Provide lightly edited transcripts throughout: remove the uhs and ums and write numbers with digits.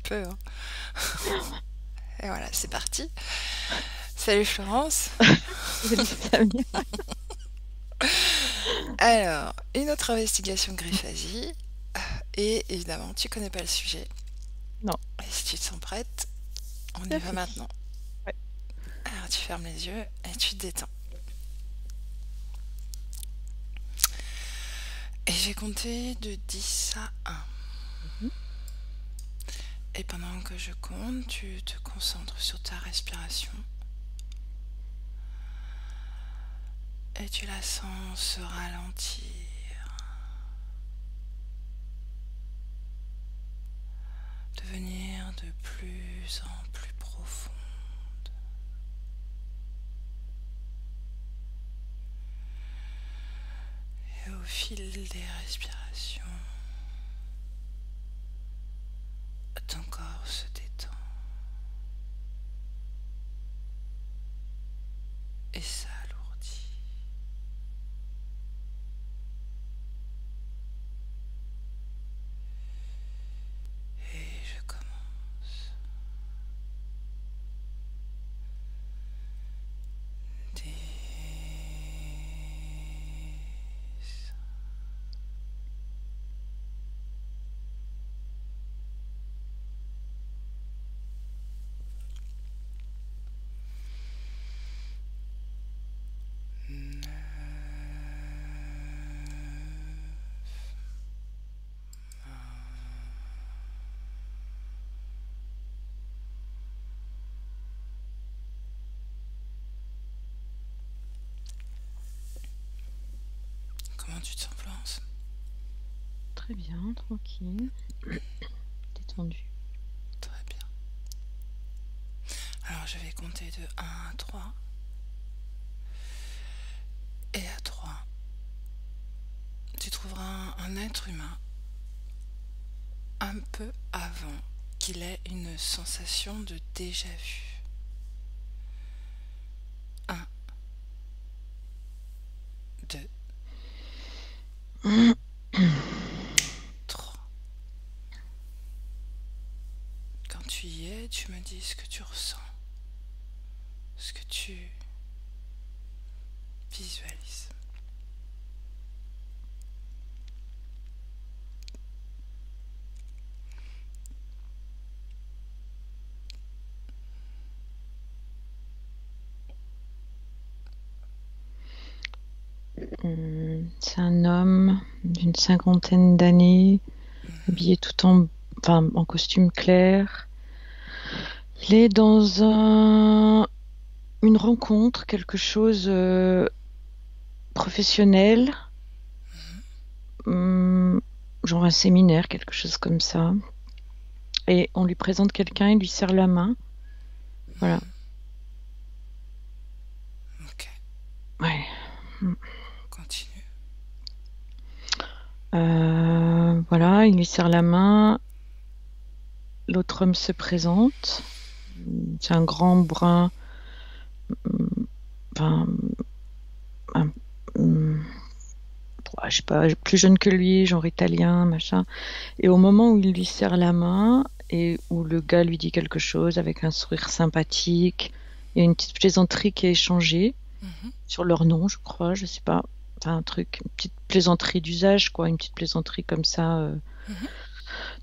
peu, hein. Et voilà, c'est parti. Salut Florence. Salut Samia. Alors, une autre investigation Griffasie. Et évidemment, tu connais pas le sujet. Non, Et si tu te sens prête, on tout y à va fait. maintenant. Ouais. Alors, tu fermes les yeux et tu te détends. Et j'ai compté de 10 à 1. Mhm. Et pendant que je compte, tu te concentres sur ta respiration. Et tu la sens se ralentir, devenir de plus en plus profond. Et au fil des respirations, ton corps se détend et s'alourdit. Et je commence. 10. Comment tu te sens, Florence? Très bien, tranquille, détendu. Très bien. Alors je vais compter de 1 à 3. Et à 3, tu trouveras un être humain un peu avant qu'il ait une sensation de déjà-vu. 1, 2, 3. Quand tu y es, tu me dis ce que tu ressens, ce que tu visualises. C'est un homme d'une cinquantaine d'années, habillé en costume clair. Il est dans une rencontre, quelque chose professionnel, hum, genre un séminaire, quelque chose comme ça. Et on lui présente quelqu'un, il lui serre la main. Voilà. Ok, Ouais. continue. Voilà, il lui serre la main. L'autre homme se présente. C'est un grand brun, enfin, un- hum, ouais, je sais pas, plus jeune que lui, genre italien, machin. Et au moment où il lui serre la main et où le gars lui dit quelque chose avec un sourire sympathique, il y a une petite plaisanterie qui est échangée Mhm, sur leur nom, je crois, je sais pas. Enfin, un truc, une petite plaisanterie d'usage, quoi, une petite plaisanterie comme ça, mhm.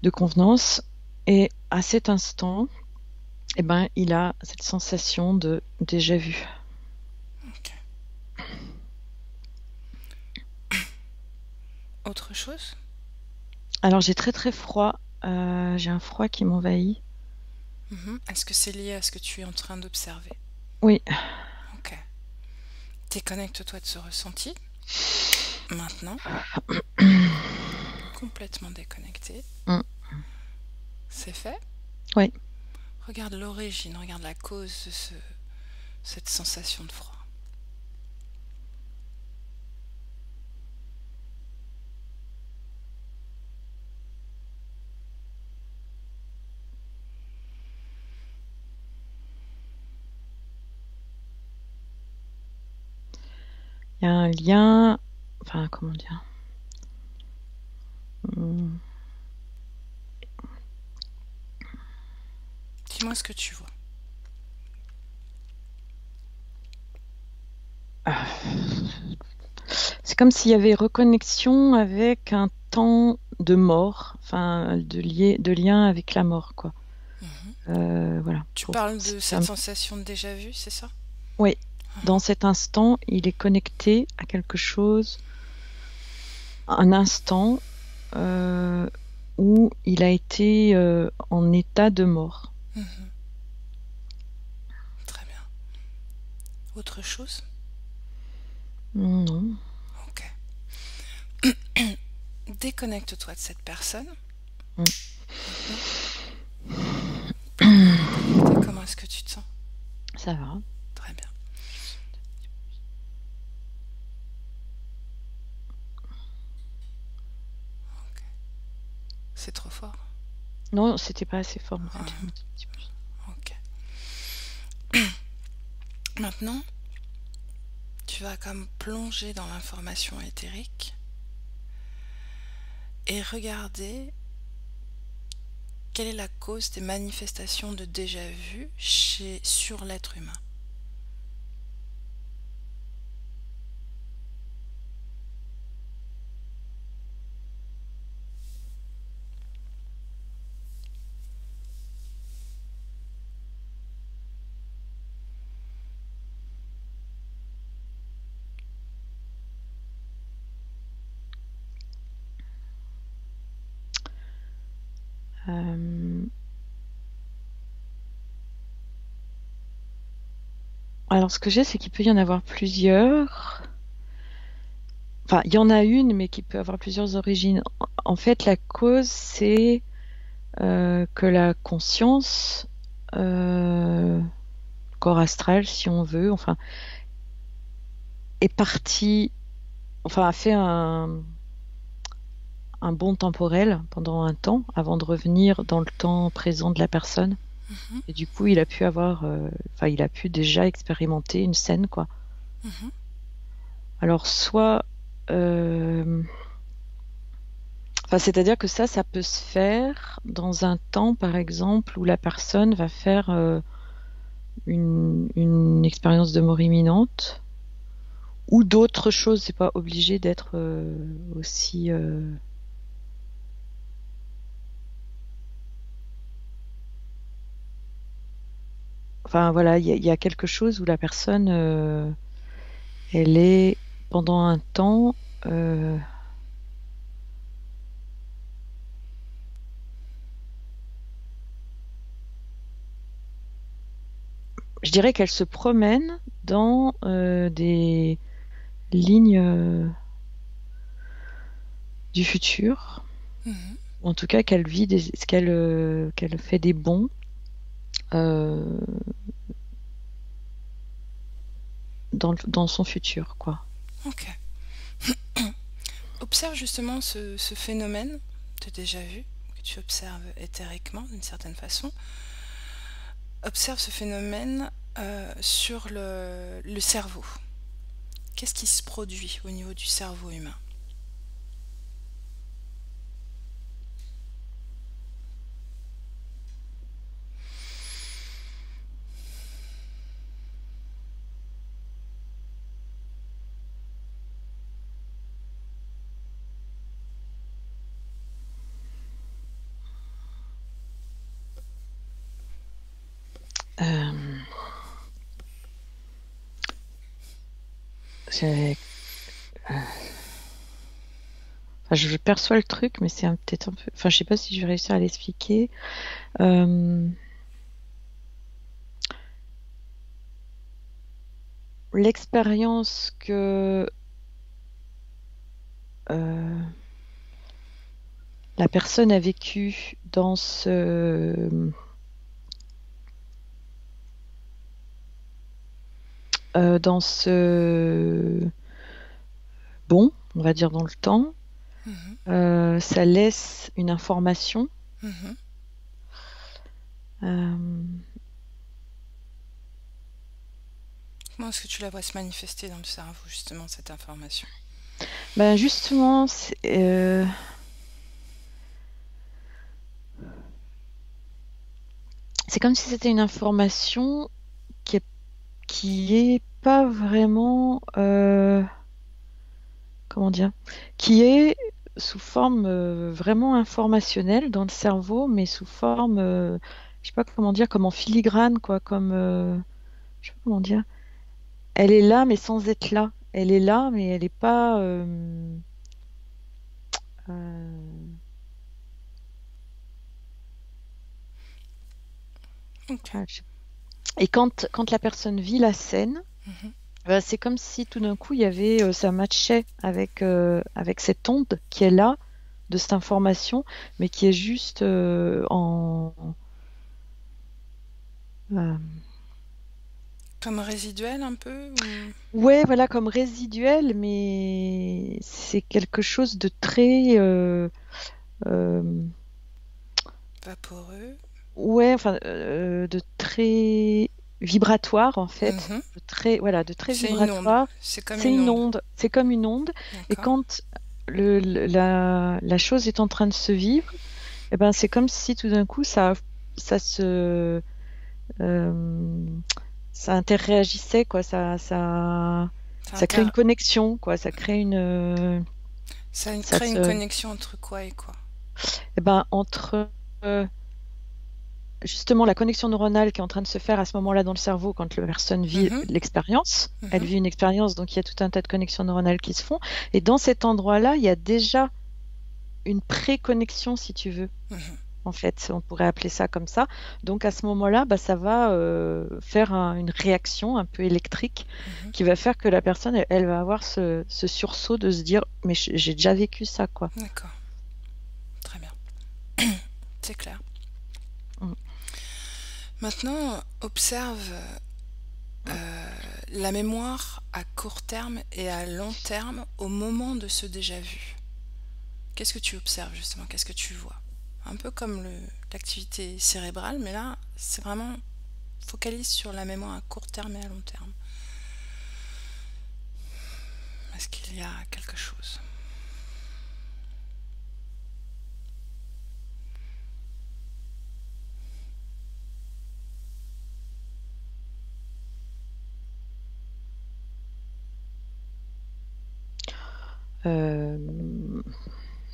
de convenance. Et à cet instant, eh ben, il a cette sensation de déjà vu. Ok. Autre chose? Alors j'ai très très froid, j'ai un froid qui m'envahit. Mhm. Est-ce que c'est lié à ce que tu es en train d'observer? Oui. Ok. Déconnecte-toi de ce ressenti. Maintenant, complètement déconnecté. Mm. C'est fait. Oui. Regarde l'origine, regarde la cause de cette sensation de froid. Il y a un lien, enfin comment dire, Hmm. Dis-moi ce que tu vois. C'est comme s'il y avait reconnexion avec un temps de mort, enfin de lien avec la mort, quoi. Mhm. Voilà. Tu parles de Ça cette sensation de déjà vu, c'est ça? Oui, dans Mhm. cet instant, il est connecté à quelque chose, un instant euh, où il a été en état de mort. Mhm. Très bien. Autre chose? Non. Ok. Déconnecte-toi de cette personne. Mm. Maintenant, pour mieux reconnecter. Comment est-ce que tu te sens? Ça va. Très bien. Ok. C'est trop fort. Non, c'était pas assez fort en fait. Ah, ok. Maintenant, tu vas comme plonger dans l'information éthérique et regarder quelle est la cause des manifestations de déjà-vu sur l'être humain. Euh, Alors, ce que j'ai, c'est qu'il peut y en avoir plusieurs. Enfin, il y en a une, mais qui peut avoir plusieurs origines. En fait, la cause, c'est que la conscience, corps astral, si on veut, enfin, est partie, enfin, a fait un bond temporel pendant un temps avant de revenir dans le temps présent de la personne. Mhm, Et du coup, il a pu avoir, enfin, il a pu déjà expérimenter une scène, quoi. mhm. Alors, soit, enfin, c'est-à-dire que ça peut se faire dans un temps, par exemple, où la personne va faire une expérience de mort imminente, ou d'autres choses. C'est pas obligé d'être aussi. Enfin, voilà, il y a quelque chose où la personne, elle est pendant un temps. euh, je dirais qu'elle se promène dans des lignes du futur, Mhm. ou en tout cas qu'elle vit qu'elle fait des bonds euh, dans son futur, quoi. Ok. Observe justement ce phénomène de déjà-vu que tu observes éthériquement d'une certaine façon. Observe ce phénomène sur le cerveau. Qu'est-ce qui se produit au niveau du cerveau humain? Euh, c'est- enfin, je perçois le truc, mais c'est peut-être un peu. Enfin, je sais pas si je vais réussir à l'expliquer. Euh, L'expérience que euh, la personne a vécue dans ce bon, on va dire dans le temps, Mhm, ça laisse une information. mhm. Euh, Comment est-ce que tu la vois se manifester dans le cerveau, justement, cette information? ben justement, c'est comme si c'était une information qui est pas vraiment, comment dire, qui est sous forme vraiment informationnelle dans le cerveau, mais sous forme, je sais pas comment dire, comme en filigrane, quoi, comme, je sais pas comment dire. Elle est là, mais sans être là. Elle est là, mais elle est pas. Euh, Ok. ah, Et quand la personne vit la scène, Mhm. c'est comme si tout d'un coup, il y avait, ça matchait avec cette onde qui est là, de cette information, mais qui est juste euh, Comme résiduel un peu ou ouais, voilà, comme résiduel, mais c'est quelque chose de très, euh, vaporeux? ouais, enfin, de très vibratoire en fait, Mhm. voilà, de très C'est une onde. vibratoire. C'est comme C'est une une onde. onde, c'est comme une onde. Et D'accord. quand la chose est en train de se vivre, eh ben, c'est comme si tout d'un coup ça se, euh, ça interréagissait, quoi. Ça, Ça crée une connexion, quoi. Ça crée ça ça crée une se, connexion entre quoi et quoi? eh ben, entre euh, justement la connexion neuronale qui est en train de se faire à ce moment-là dans le cerveau quand la personne vit Mhm. l'expérience. Elle Mhm. vit une expérience, donc il y a tout un tas de connexions neuronales qui se font. Et dans cet endroit-là, il y a déjà une pré-connexion, si tu veux. Mhm. En fait, on pourrait appeler ça comme ça. Donc à ce moment-là, bah, ça va faire une réaction un peu électrique Mhm. qui va faire que la personne, elle va avoir ce sursaut de se dire, mais j'ai déjà vécu ça, quoi. D'accord. Très bien. C'est clair. Mm. Maintenant, observe la mémoire à court terme et à long terme au moment de ce déjà-vu. Qu'est-ce que tu observes justement? Qu'est-ce que tu vois? Un peu comme l'activité cérébrale, mais là, c'est vraiment focalise sur la mémoire à court terme et à long terme. Est-ce qu'il y a quelque chose? Euh,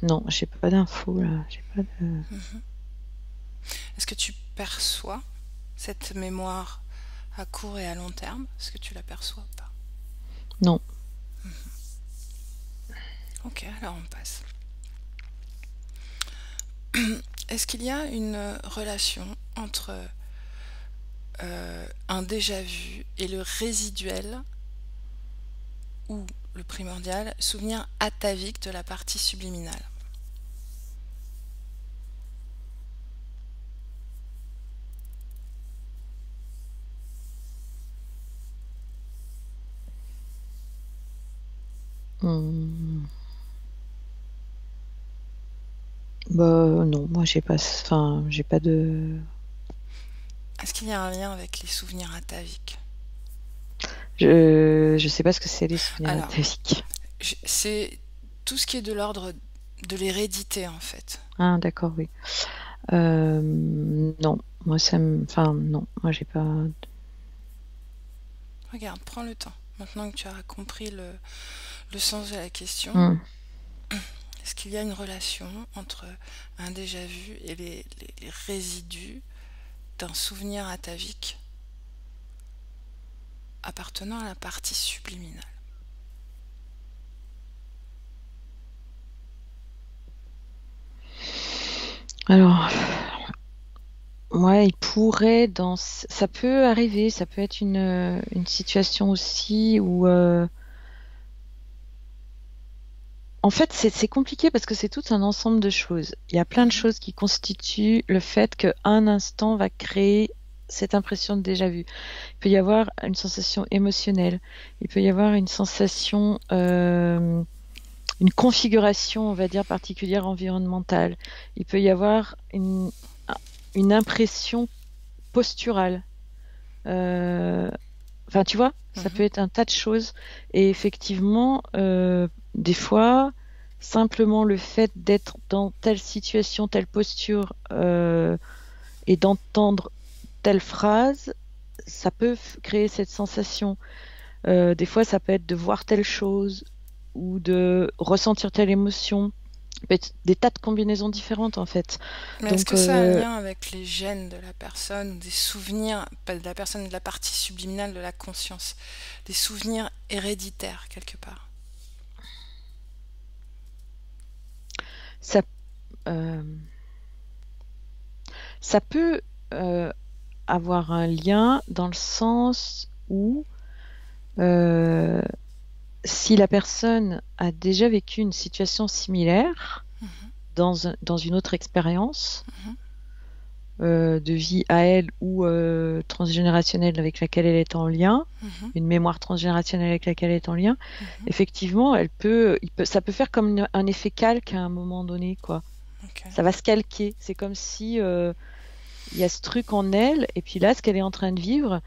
non, j'ai pas d'infos là. J'ai pas de... Est-ce que tu perçois cette mémoire à court et à long terme? Est-ce que tu l'aperçois ou pas? Non. Ok, alors on passe. Est-ce qu'il y a une relation entre un déjà-vu et le résiduel ou le primordial souvenir atavique de la partie subliminale? Hmm. Bah non, moi j'ai pas, enfin j'ai pas de, Est-ce qu'il y a un lien avec les souvenirs ataviques? je sais pas ce que c'est les souvenirs Alors, ataviques. c'est tout ce qui est de l'ordre de l'hérédité en fait. Ah d'accord, oui. Non, moi enfin non, moi j'ai pas. Regarde, prends le temps. Maintenant que tu as compris le sens de la question, Hmm. est-ce qu'il y a une relation entre un déjà-vu et les résidus d'un souvenir atavique appartenant à la partie subliminale? Alors, ouais, il pourrait ça peut arriver, ça peut être une situation aussi où en fait, c'est compliqué parce que c'est tout un ensemble de choses. Il y a plein de Mhm. choses qui constituent le fait qu'un instant va créer cette impression de déjà-vu. Il peut y avoir une sensation émotionnelle, il peut y avoir une sensation, une configuration, on va dire, particulière environnementale. Il peut y avoir une impression posturale. Euh, Enfin, tu vois, ça peut Mhm. être un tas de choses. Et effectivement, des fois, simplement le fait d'être dans telle situation, telle posture, et d'entendre telle phrase, ça peut créer cette sensation. Des fois, ça peut être de voir telle chose ou de ressentir telle émotion. Ça peut être des tas de combinaisons différentes en fait. Mais est-ce Donc, que ça a un lien avec les gènes de la personne, ou des souvenirs, pas de la personne, de la partie subliminale de la conscience, des souvenirs héréditaires quelque part? ça, euh, ça peut avoir un lien dans le sens où euh, si la personne a déjà vécu une situation similaire Mhm, dans une autre expérience mhm, de vie à elle ou transgénérationnelle avec laquelle elle est en lien, mhm, une mémoire transgénérationnelle avec laquelle elle est en lien, mhm. effectivement, ça peut faire comme un effet calque à un moment donné, quoi. Ok. Ça va se calquer. C'est comme si il y a ce truc en elle, et puis là, ce qu'elle est en train de vivre,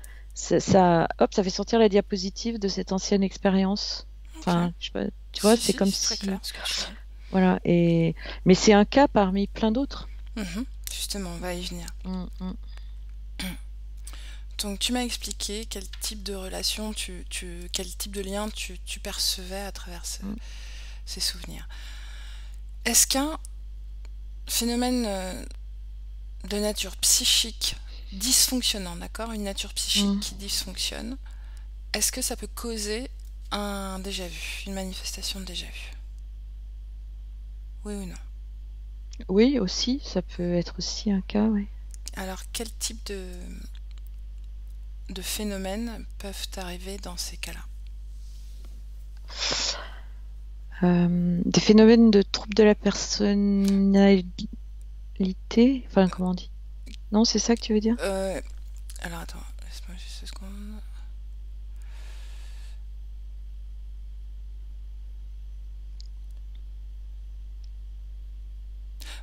hop, ça fait sortir la diapositive de cette ancienne expérience. Ok. Enfin, je sais pas, tu vois, Si, c'est si, comme c'est très clair si, ce que tu dis. voilà. Mais c'est un cas parmi plein d'autres. Mhm. Justement, on va y venir. Mm, mm. Donc tu m'as expliqué quel type de relation, quel type de lien tu percevais à travers Mm. ces souvenirs. Est-ce qu'un phénomène de nature psychique dysfonctionnant, d'accord? Une nature psychique Mm. qui dysfonctionne, est-ce que ça peut causer un déjà-vu, une manifestation de déjà-vu? Oui ou non? Oui, aussi, ça peut être aussi un cas, oui. Alors quel type de phénomènes peuvent arriver dans ces cas-là? Des phénomènes de troubles de la personnalité, enfin, comment on dit? Non, c'est ça que tu veux dire? Euh, alors attends, laisse-moi juste une seconde.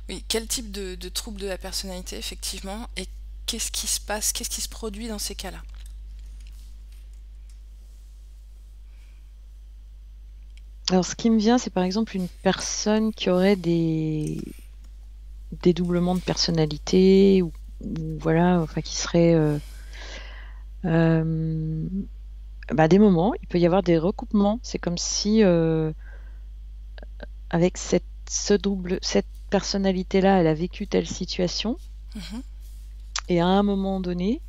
Oui, quel type de trouble de la personnalité, effectivement, et qu'est-ce qui se passe, qu'est-ce qui se produit dans ces cas-là? Alors, ce qui me vient, c'est par exemple une personne qui aurait des dédoublements de personnalité ou voilà, enfin, qui serait euh, des moments, il peut y avoir des recoupements. C'est comme si avec cette personnalité-là, elle a vécu telle situation Mhm, et à un moment donné,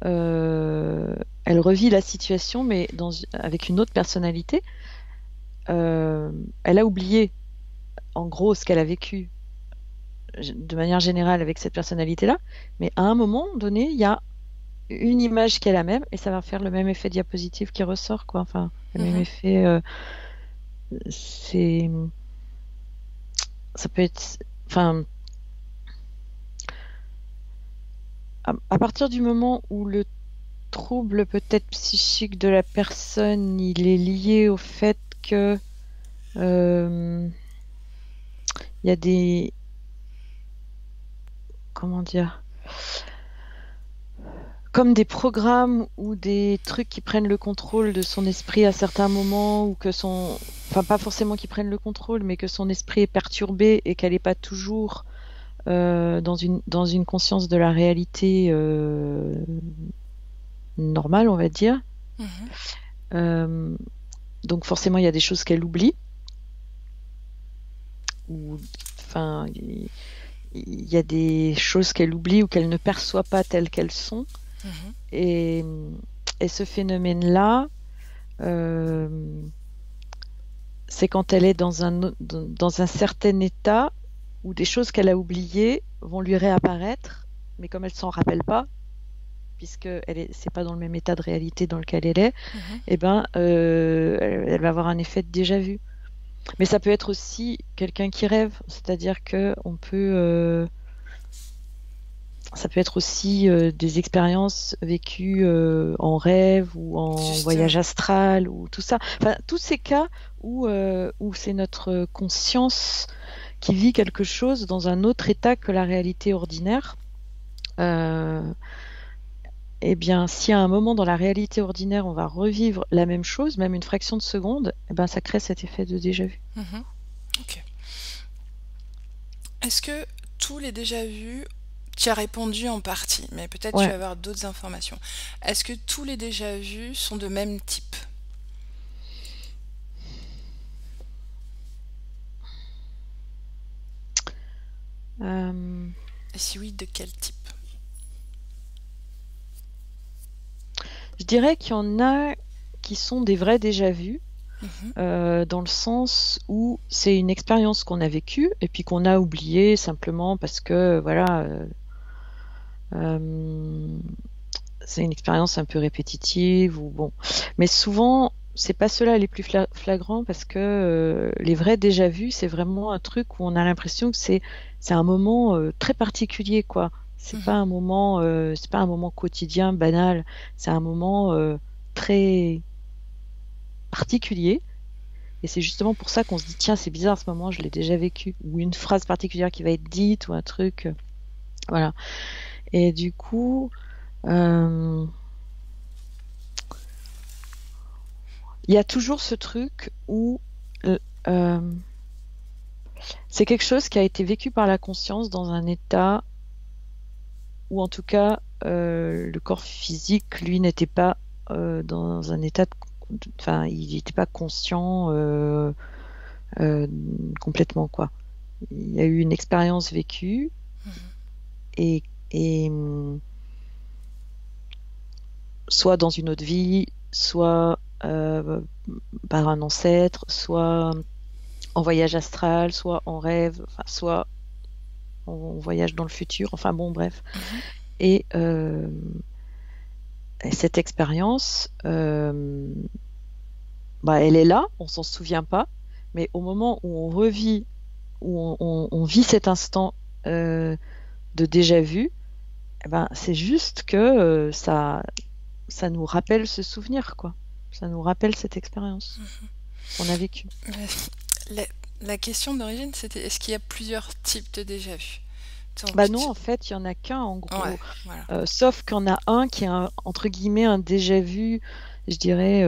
elle revit la situation, mais avec une autre personnalité. Elle a oublié, en gros, ce qu'elle a vécu de manière générale avec cette personnalité-là, mais à un moment donné, il y a une image qui est la même et ça va faire le même effet diapositive qui ressort, quoi. Enfin, le même mhm, effet. C'est, ça peut être, enfin, à partir du moment où le trouble peut-être psychique de la personne, il est lié au fait que euh, il y a des, comment dire, comme des programmes ou des trucs qui prennent le contrôle de son esprit à certains moments ou enfin pas forcément qui prennent le contrôle, mais que son esprit est perturbé et qu'elle n'est pas toujours dans une conscience de la réalité normale, on va dire. mhm, Euh, donc forcément, il y a des choses qu'elle oublie ou enfin il y a des choses qu'elle oublie ou qu'elle ne perçoit pas telles qu'elles sont. mhm, Et, et ce phénomène-là, euh, c'est quand elle est dans un certain état où des choses qu'elle a oubliées vont lui réapparaître, mais comme elle s'en rappelle pas, puisque c'est pas dans le même état de réalité dans lequel elle est, mhm, eh ben, elle va avoir un effet de déjà vu. Mais ça peut être aussi quelqu'un qui rêve, c'est-à-dire que ça peut être aussi des expériences vécues en rêve ou en justement. voyage astral ou tout ça. Enfin, tous ces cas où c'est notre conscience qui vit quelque chose dans un autre état que la réalité ordinaire. Euh, eh bien, si à un moment dans la réalité ordinaire, on va revivre la même chose, même une fraction de seconde, eh ben, ça crée cet effet de déjà vu. Mhm, ok. Est-ce que tous les déjà-vus Tu as répondu en partie, mais peut-être tu Ouais. vas avoir d'autres informations. Est-ce que tous les déjà-vus sont de même type? Euh, Et si oui, de quel type? je dirais qu'il y en a qui sont des vrais déjà-vus, Mhm, dans le sens où c'est une expérience qu'on a vécue et puis qu'on a oubliée simplement parce que, voilà, euh, c'est une expérience un peu répétitive ou bon. Mais souvent, c'est pas ceux-là les plus flagrants parce que les vrais déjà-vus, c'est vraiment un truc où on a l'impression que c'est un moment très particulier, quoi. mhm. C'est pas un moment quotidien banal. C'est un moment très particulier. Et c'est justement pour ça qu'on se dit, tiens, c'est bizarre, ce moment, je l'ai déjà vécu. Ou une phrase particulière qui va être dite, ou un truc. Voilà. Et du coup, euh, il y a toujours ce truc où euh, euh, c'est quelque chose qui a été vécu par la conscience dans un état où, en tout cas, le corps physique, lui, n'était pas dans un état enfin, il n'était pas conscient euh, complètement, quoi. Il y a eu une expérience vécue et, et soit dans une autre vie, soit par un ancêtre, soit en voyage astral, soit en rêve, enfin, soit en voyage dans le futur, enfin bon, bref. Mhm. Et cette expérience, bah, elle est là, on s'en souvient pas, mais au moment où on revit, où on vit cet instant de déjà vu, eh ben, c'est juste que ça nous rappelle ce souvenir, quoi. Ça nous rappelle cette expérience qu'on a vécue. Mais La, la question d'origine, c'était est-ce qu'il y a plusieurs types de déjà-vus? Bah Donc, non, en fait, il y en a qu'un en ouais, gros. voilà. Sauf qu'il y en a un qui est entre guillemets un déjà vu, je dirais,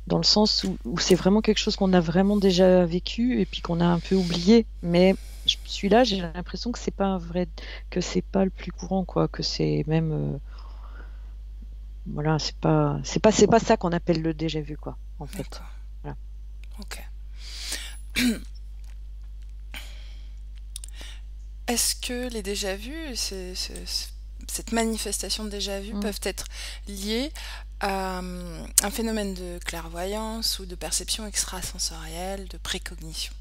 dans le sens où c'est vraiment quelque chose qu'on a vraiment déjà vécu et puis qu'on a un peu oublié. Mais celui-là, j'ai l'impression que c'est pas un vrai, que c'est pas le plus courant, quoi, que c'est même, voilà, c'est pas ça qu'on appelle le déjà vu, quoi, en fait. D'accord. Voilà. Ok. Est-ce que les déjà-vus, cette manifestation de déjà-vu Mm. peuvent être liées à un phénomène de clairvoyance ou de perception extrasensorielle, de précognition?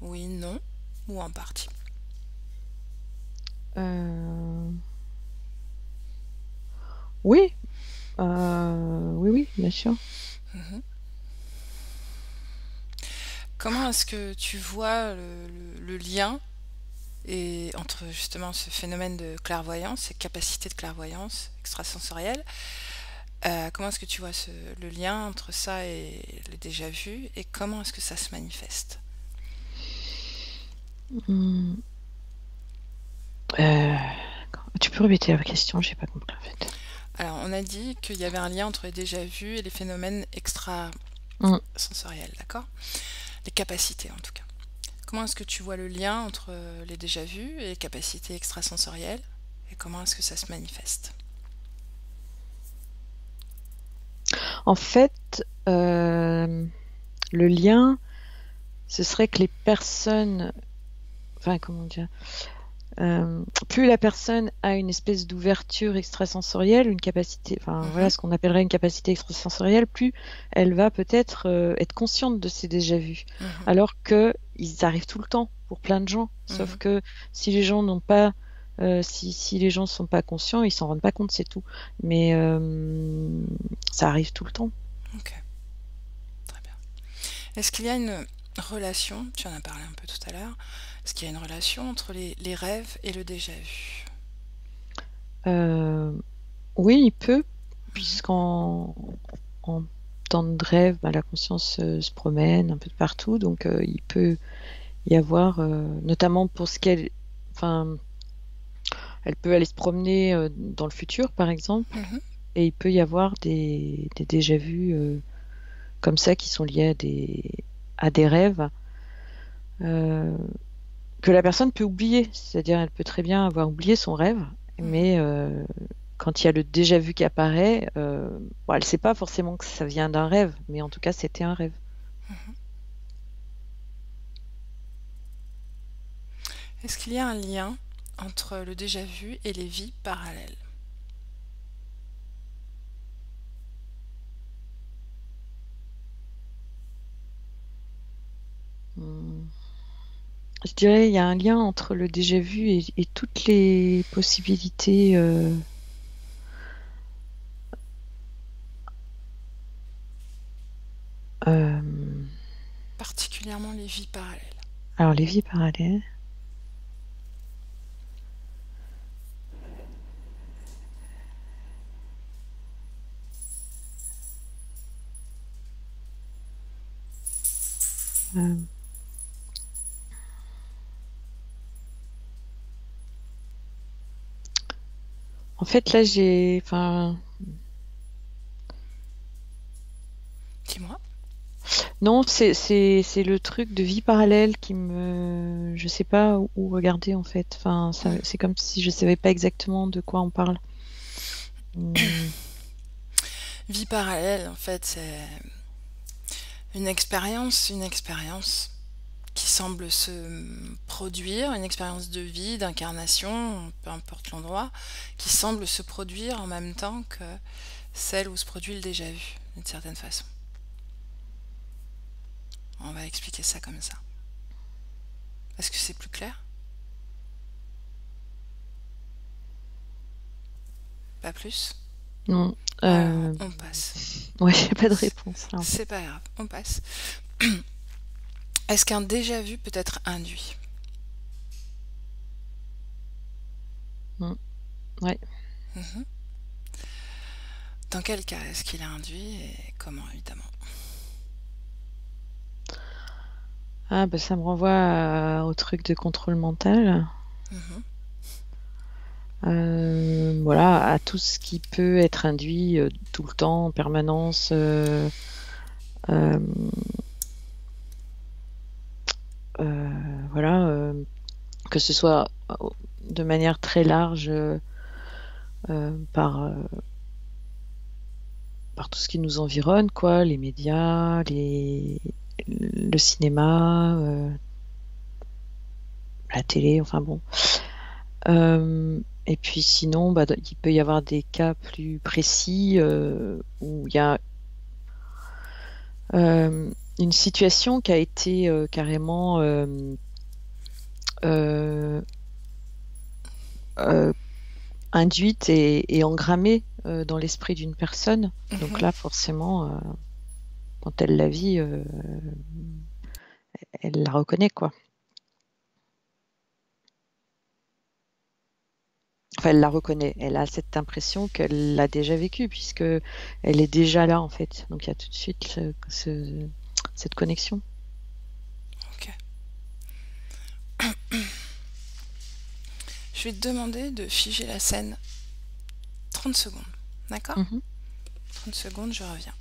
Oui, non, ou en partie. Euh, oui, oui, oui, bien sûr. Mhm. Comment est-ce que tu vois le lien entre justement ce phénomène de clairvoyance, ces capacités de clairvoyance extrasensorielle, comment est-ce que tu vois le lien entre ça et le déjà vu et comment est-ce que ça se manifeste? Mm. Euh, tu peux répéter la question, j'ai pas compris en fait. Alors, on a dit qu'il y avait un lien entre les déjà vus et les phénomènes Mm. extrasensoriels, d'accord? Les capacités en tout cas. Comment est-ce que tu vois le lien entre les déjà vus et les capacités extrasensorielles et comment est-ce que ça se manifeste? En fait, le lien, ce serait que les personnes, enfin comment dire, plus la personne a une espèce d'ouverture extrasensorielle, une capacité, enfin voilà Mhm, ce qu'on appellerait une capacité extrasensorielle, plus elle va peut-être être consciente de ses déjà-vus. mhm, Alors que ils arrivent tout le temps pour plein de gens. Sauf mhm. que si les gens n'ont pas, si les gens sont pas conscients, ils s'en rendent pas compte, c'est tout. Mais ça arrive tout le temps. Ok, très bien. Est-ce qu'il y a une relation, tu en as parlé un peu tout à l'heure, est-ce qu'il y a une relation entre les rêves et le déjà vu? Euh, oui, il peut, Mhm, puisqu'en en temps de rêve, bah, la conscience se promène un peu de partout, donc il peut y avoir, notamment pour ce qu'elle, enfin, elle peut aller se promener dans le futur, par exemple, mhm. et il peut y avoir des déjà-vus comme ça qui sont liés à des rêves, euh, que la personne peut oublier. C'est-à-dire, elle peut très bien avoir oublié son rêve, Mhm. mais quand il y a le déjà vu qui apparaît, bon, elle ne sait pas forcément que ça vient d'un rêve, mais en tout cas, c'était un rêve. Mhm. Est-ce qu'il y a un lien entre le déjà-vu et les vies parallèles? Hmm. Je dirais, il y a un lien entre le déjà vu et toutes les possibilités. Euh, Particulièrement les vies parallèles. alors, les vies parallèles. euh, En fait, là, enfin, Dis-moi. non, c'est le truc de vie parallèle je sais pas où regarder en fait. Enfin, Mhm. c'est comme si je savais pas exactement de quoi on parle. Hmm. Vie parallèle, en fait, c'est une expérience qui semble se produire, une expérience de vie, d'incarnation, peu importe l'endroit, qui semble se produire en même temps que celle où se produit le déjà vu, d'une certaine façon. On va expliquer ça comme ça. Est-ce que c'est plus clair? Pas plus? Non, Alors, on passe. ouais, j'ai pas de réponse là en fait. C'est pas grave, on passe. Est-ce qu'un déjà vu peut être induit? Hmm. Ouais. Mhm. Dans quel cas est-ce qu'il est induit et comment, évidemment? Ah bah ça me renvoie au truc de contrôle mental. Mhm. Voilà, à tout ce qui peut être induit tout le temps, en permanence. Euh, voilà, que ce soit de manière très large par tout ce qui nous environne, quoi, les médias, le cinéma, la télé, enfin bon. Et puis sinon, bah, il peut y avoir des cas plus précis où il y a une situation qui a été carrément euh, euh, induite et engrammée dans l'esprit d'une personne. Donc Mhm. là, forcément, quand elle la vit, elle la reconnaît, quoi. Enfin, elle la reconnaît. Elle a cette impression qu'elle l'a déjà vécu, puisque elle est déjà là, en fait. Donc il y a tout de suite cette connexion. Ok. Je vais te demander de figer la scène 30 secondes. D'accord? Mhm. 30 secondes, je reviens.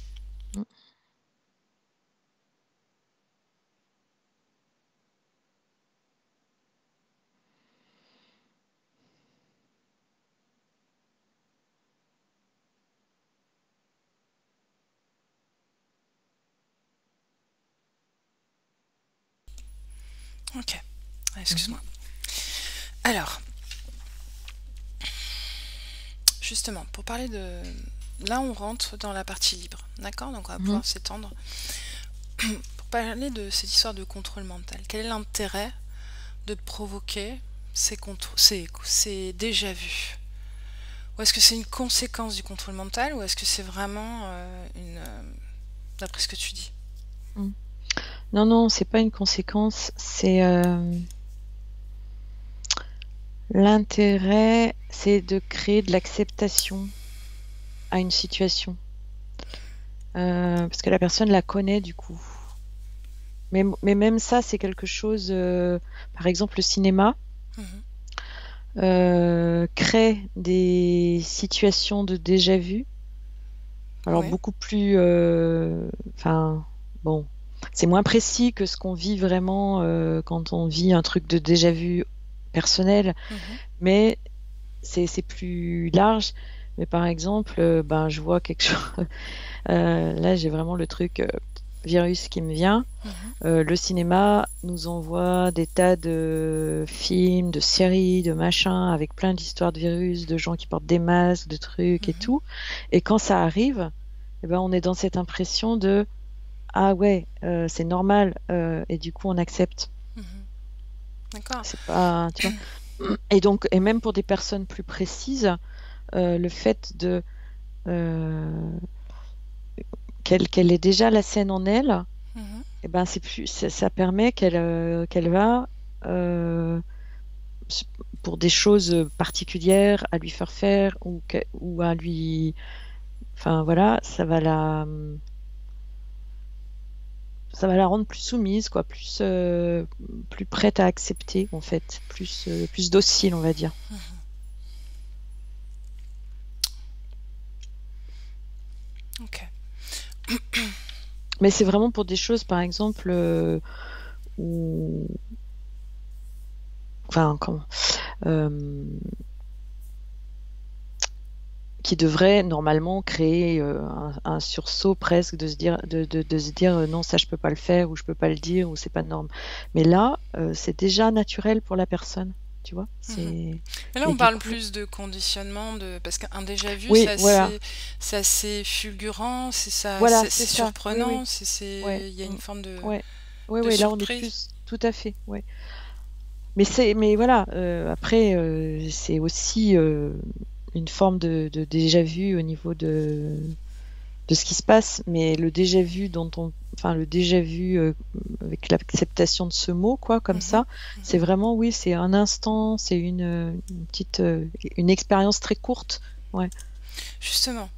Ok. Mhm. Excuse-moi. Alors, justement, pour parler de... Là, on rentre dans la partie libre. D'accord? Donc, on va Mhm. pouvoir s'étendre. Pour parler de cette histoire de contrôle mental, quel est l'intérêt de provoquer ces déjà vus? Ou est-ce que c'est une conséquence du contrôle mental ou est-ce que c'est vraiment d'après ce que tu dis? Mhm. Non, non, c'est pas une conséquence. C'est l'intérêt, c'est de créer de l'acceptation à une situation. Parce que la personne la connaît du coup. Mais même ça, c'est quelque chose, par exemple, le cinéma Mhm. crée des situations de déjà vu. Alors Oui. beaucoup plus, enfin, bon. c'est moins précis que ce qu'on vit vraiment quand on vit un truc de déjà vu personnel, Mhm, mais c'est plus large. Mais par exemple, ben, je vois quelque chose. Là, j'ai vraiment le truc virus qui me vient. mhm, Le cinéma nous envoie des tas de films, de séries, de machins, avec plein d'histoires de virus, de gens qui portent des masques, de trucs et mhm, tout. Et quand ça arrive, eh ben, on est dans cette impression de ah ouais, c'est normal, et du coup on accepte. mhm. D'accord. C'est pas, tu vois. Et donc, et même pour des personnes plus précises, le fait de euh, qu'elle ait déjà la scène en elle, Mhm. et ben c'est plus, ça permet qu'elle va euh, s- pour des choses particulières à lui faire faire ou à lui, enfin voilà, ça va la rendre plus soumise, quoi, plus prête à accepter, en fait, plus docile, on va dire. Ok. Mais c'est vraiment pour des choses, par exemple, où, enfin, euh, qui devrait normalement créer un sursaut presque de se dire, de se dire non, ça je peux pas le faire ou je peux pas le dire ou c'est pas norme. Mais là, c'est déjà naturel pour la personne, tu vois. Mhm. C'est Mais là, et on du parle coup, plus de conditionnement, parce qu'un déjà vu, oui, voilà, c'est assez fulgurant, voilà, c'est c'est ça. Oui, oui, surprenant, ouais, il y a une forme ouais, ouais, de ouais. Là, on est surprise. plus tout à fait, ouais. Mais voilà. Après, c'est aussi une forme de déjà vu au niveau de ce qui se passe, mais le déjà vu enfin le déjà vu avec l'acceptation de ce mot, quoi, comme Mhm, ça, c'est mhm. vraiment, oui, c'est un instant, c'est une petite, une expérience très courte, ouais. Justement,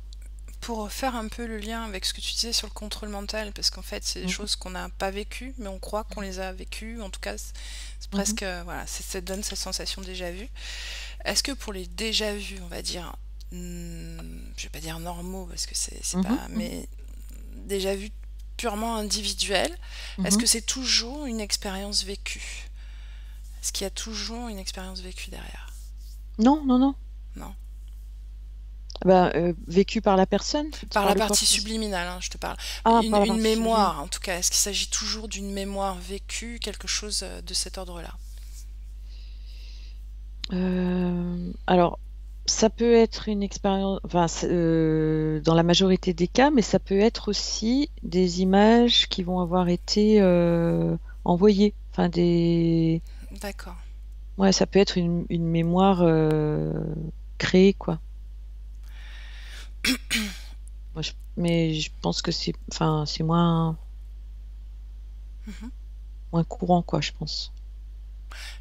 pour faire un peu le lien avec ce que tu disais sur le contrôle mental, parce qu'en fait, c'est des Mhm, choses qu'on n'a pas vécues, mais on croit qu'on les a vécues. En tout cas, c'est mhm, presque, voilà, ça donne cette sensation déjà vue. Est-ce que pour les déjà vus, on va dire, je vais pas dire normaux, parce que c'est mhm, pas, mhm, mais déjà vus purement individuels, est-ce mhm. que c'est toujours une expérience vécue? Est-ce qu'il y a toujours une expérience vécue derrière? Non, non, non. Non. Bah, vécu par la personne, tu Par la parles de quoi partie plus? subliminale, hein, je te parle. Ah, par la Une partie sublime. mémoire, en tout cas. Est-ce qu'il s'agit toujours d'une mémoire vécue, quelque chose de cet ordre-là? Alors, ça peut être une expérience, enfin, dans la majorité des cas, mais ça peut être aussi des images qui vont avoir été envoyées. Enfin, D'accord. ouais, ça peut être une mémoire créée, quoi. Mais je pense que enfin, c'est Mhm. moins courant, quoi, je pense.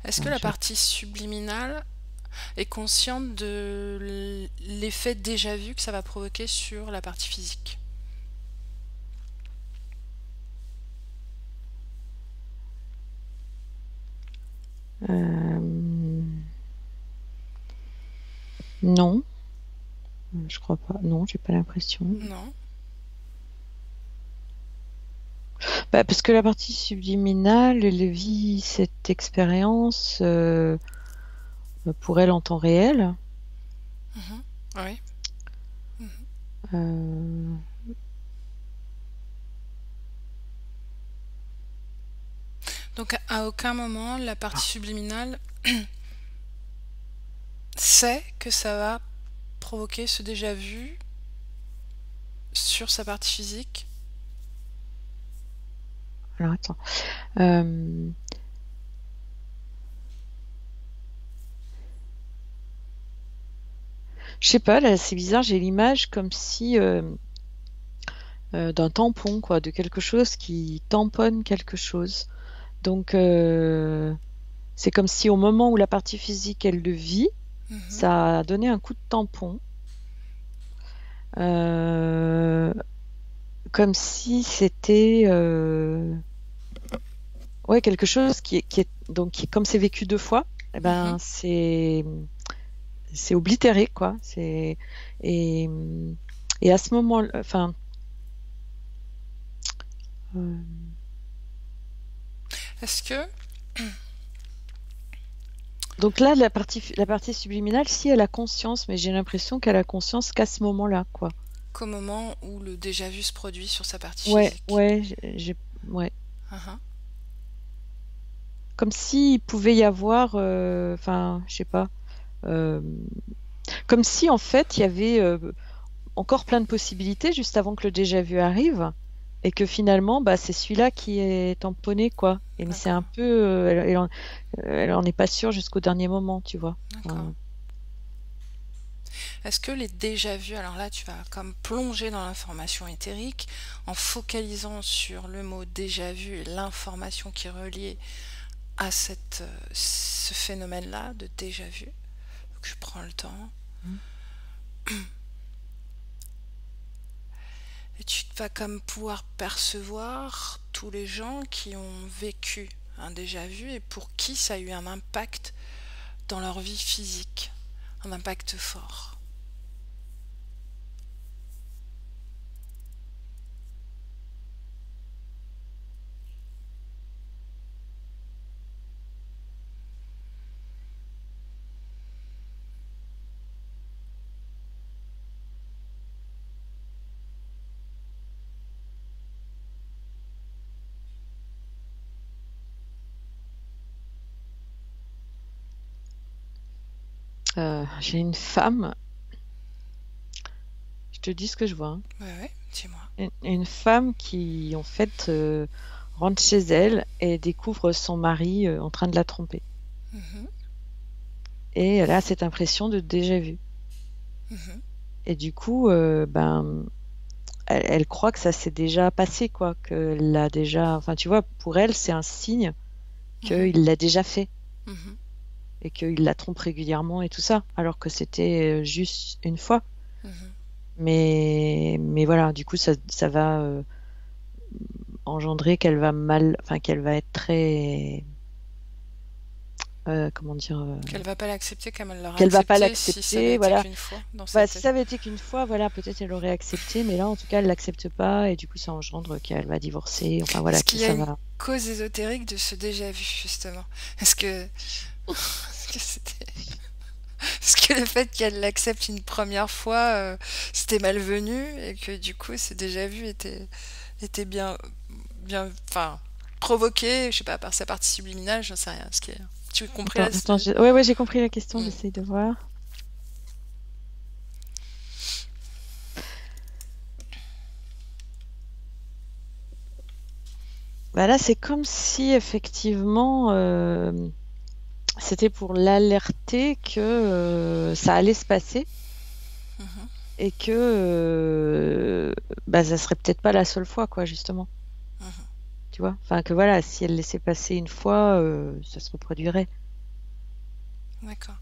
Est-ce que Enfin, la partie subliminale est consciente de l'effet déjà vu que ça va provoquer sur la partie physique? euh, non, je crois pas. Non, j'ai pas l'impression. Non. Bah, parce que la partie subliminale, elle vit cette expérience pour elle en temps réel. Mhm. Oui. Mhm. Euh, Donc à aucun moment la partie subliminale sait que ça va provoquer ce déjà vu sur sa partie physique. alors attends. Euh, je sais pas, là c'est bizarre, j'ai l'image comme si d'un tampon, quoi, de quelque chose qui tamponne quelque chose. Donc c'est comme si au moment où la partie physique elle le vit, Mhm. ça a donné un coup de tampon. Euh, Comme si c'était ouais, quelque chose donc comme c'est vécu deux fois, eh Mhm. ben c'est oblitéré, quoi. Et et à ce moment, enfin, euh, Est-ce que, Donc là, la partie subliminale, si elle a conscience, mais j'ai l'impression qu'elle a conscience qu'à ce moment-là, quoi. qu'au moment où le déjà-vu se produit sur sa partie Ouais, physique? ouais, ouais. Uhum. Comme s'il pouvait y avoir, enfin, je sais pas, euh, comme si en fait il y avait encore plein de possibilités juste avant que le déjà vu arrive, et que finalement, bah, c'est celui-là qui est tamponné, quoi. Et mais c'est un D'accord, peu, elle en est pas sûre jusqu'au dernier moment, tu vois. d'accord. Enfin, Est-ce que les déjà-vus, alors là tu vas comme plonger dans l'information éthérique en focalisant sur le mot déjà-vu et l'information qui est reliée à ce phénomène-là de déjà-vu. Donc je prends le temps et tu vas comme pouvoir percevoir tous les gens qui ont vécu un déjà-vu et pour qui ça a eu un impact dans leur vie physique, un impact fort. j'ai une femme, je te dis ce que je vois, hein. Ouais, ouais, dis-moi. Une femme qui, en fait, rentre chez elle et découvre son mari en train de la tromper. Mhm, Et elle a cette impression de déjà vu. mhm, Et du coup, ben, elle croit que ça s'est déjà passé, quoi, que l'a déjà. Enfin, tu vois, pour elle, c'est un signe mhm, qu'il l'a déjà fait mhm, et qu'il la trompe régulièrement et tout ça, alors que c'était juste une fois. mhm. Mais voilà, du coup, ça va engendrer qu'elle va mal, enfin, qu'elle va être très, comment dire, Qu'elle va pas l'accepter comme elle l'aurait qu'elle va pas accepté si ça avait l'accepter, été voilà. qu'une fois dans sa Bah, si tête. ça avait été qu'une fois, voilà, peut-être elle aurait accepté, mais là, en tout cas, elle l'accepte pas, et du coup, ça engendre qu'elle va divorcer, enfin voilà, Est-ce que qu'il y a ça une va. cause ésotérique de ce déjà-vu, justement? Est-ce que c'était... Est-ce que le fait qu'elle l'accepte une première fois, c'était malvenu et que du coup, ce déjà-vu était enfin, provoqué, je sais pas, par sa partie subliminale, j'en sais rien. Tu as compris là? Attends, ouais, ouais, j'ai compris la question, Hmm. j'essaye de voir. Bah là, c'est comme si effectivement, c'était pour l'alerter que ça allait se passer Mhm, et que bah, ça serait peut-être pas la seule fois, quoi, justement. mhm. Tu vois? Enfin, que voilà, si elle laissait passer une fois, ça se reproduirait. D'accord.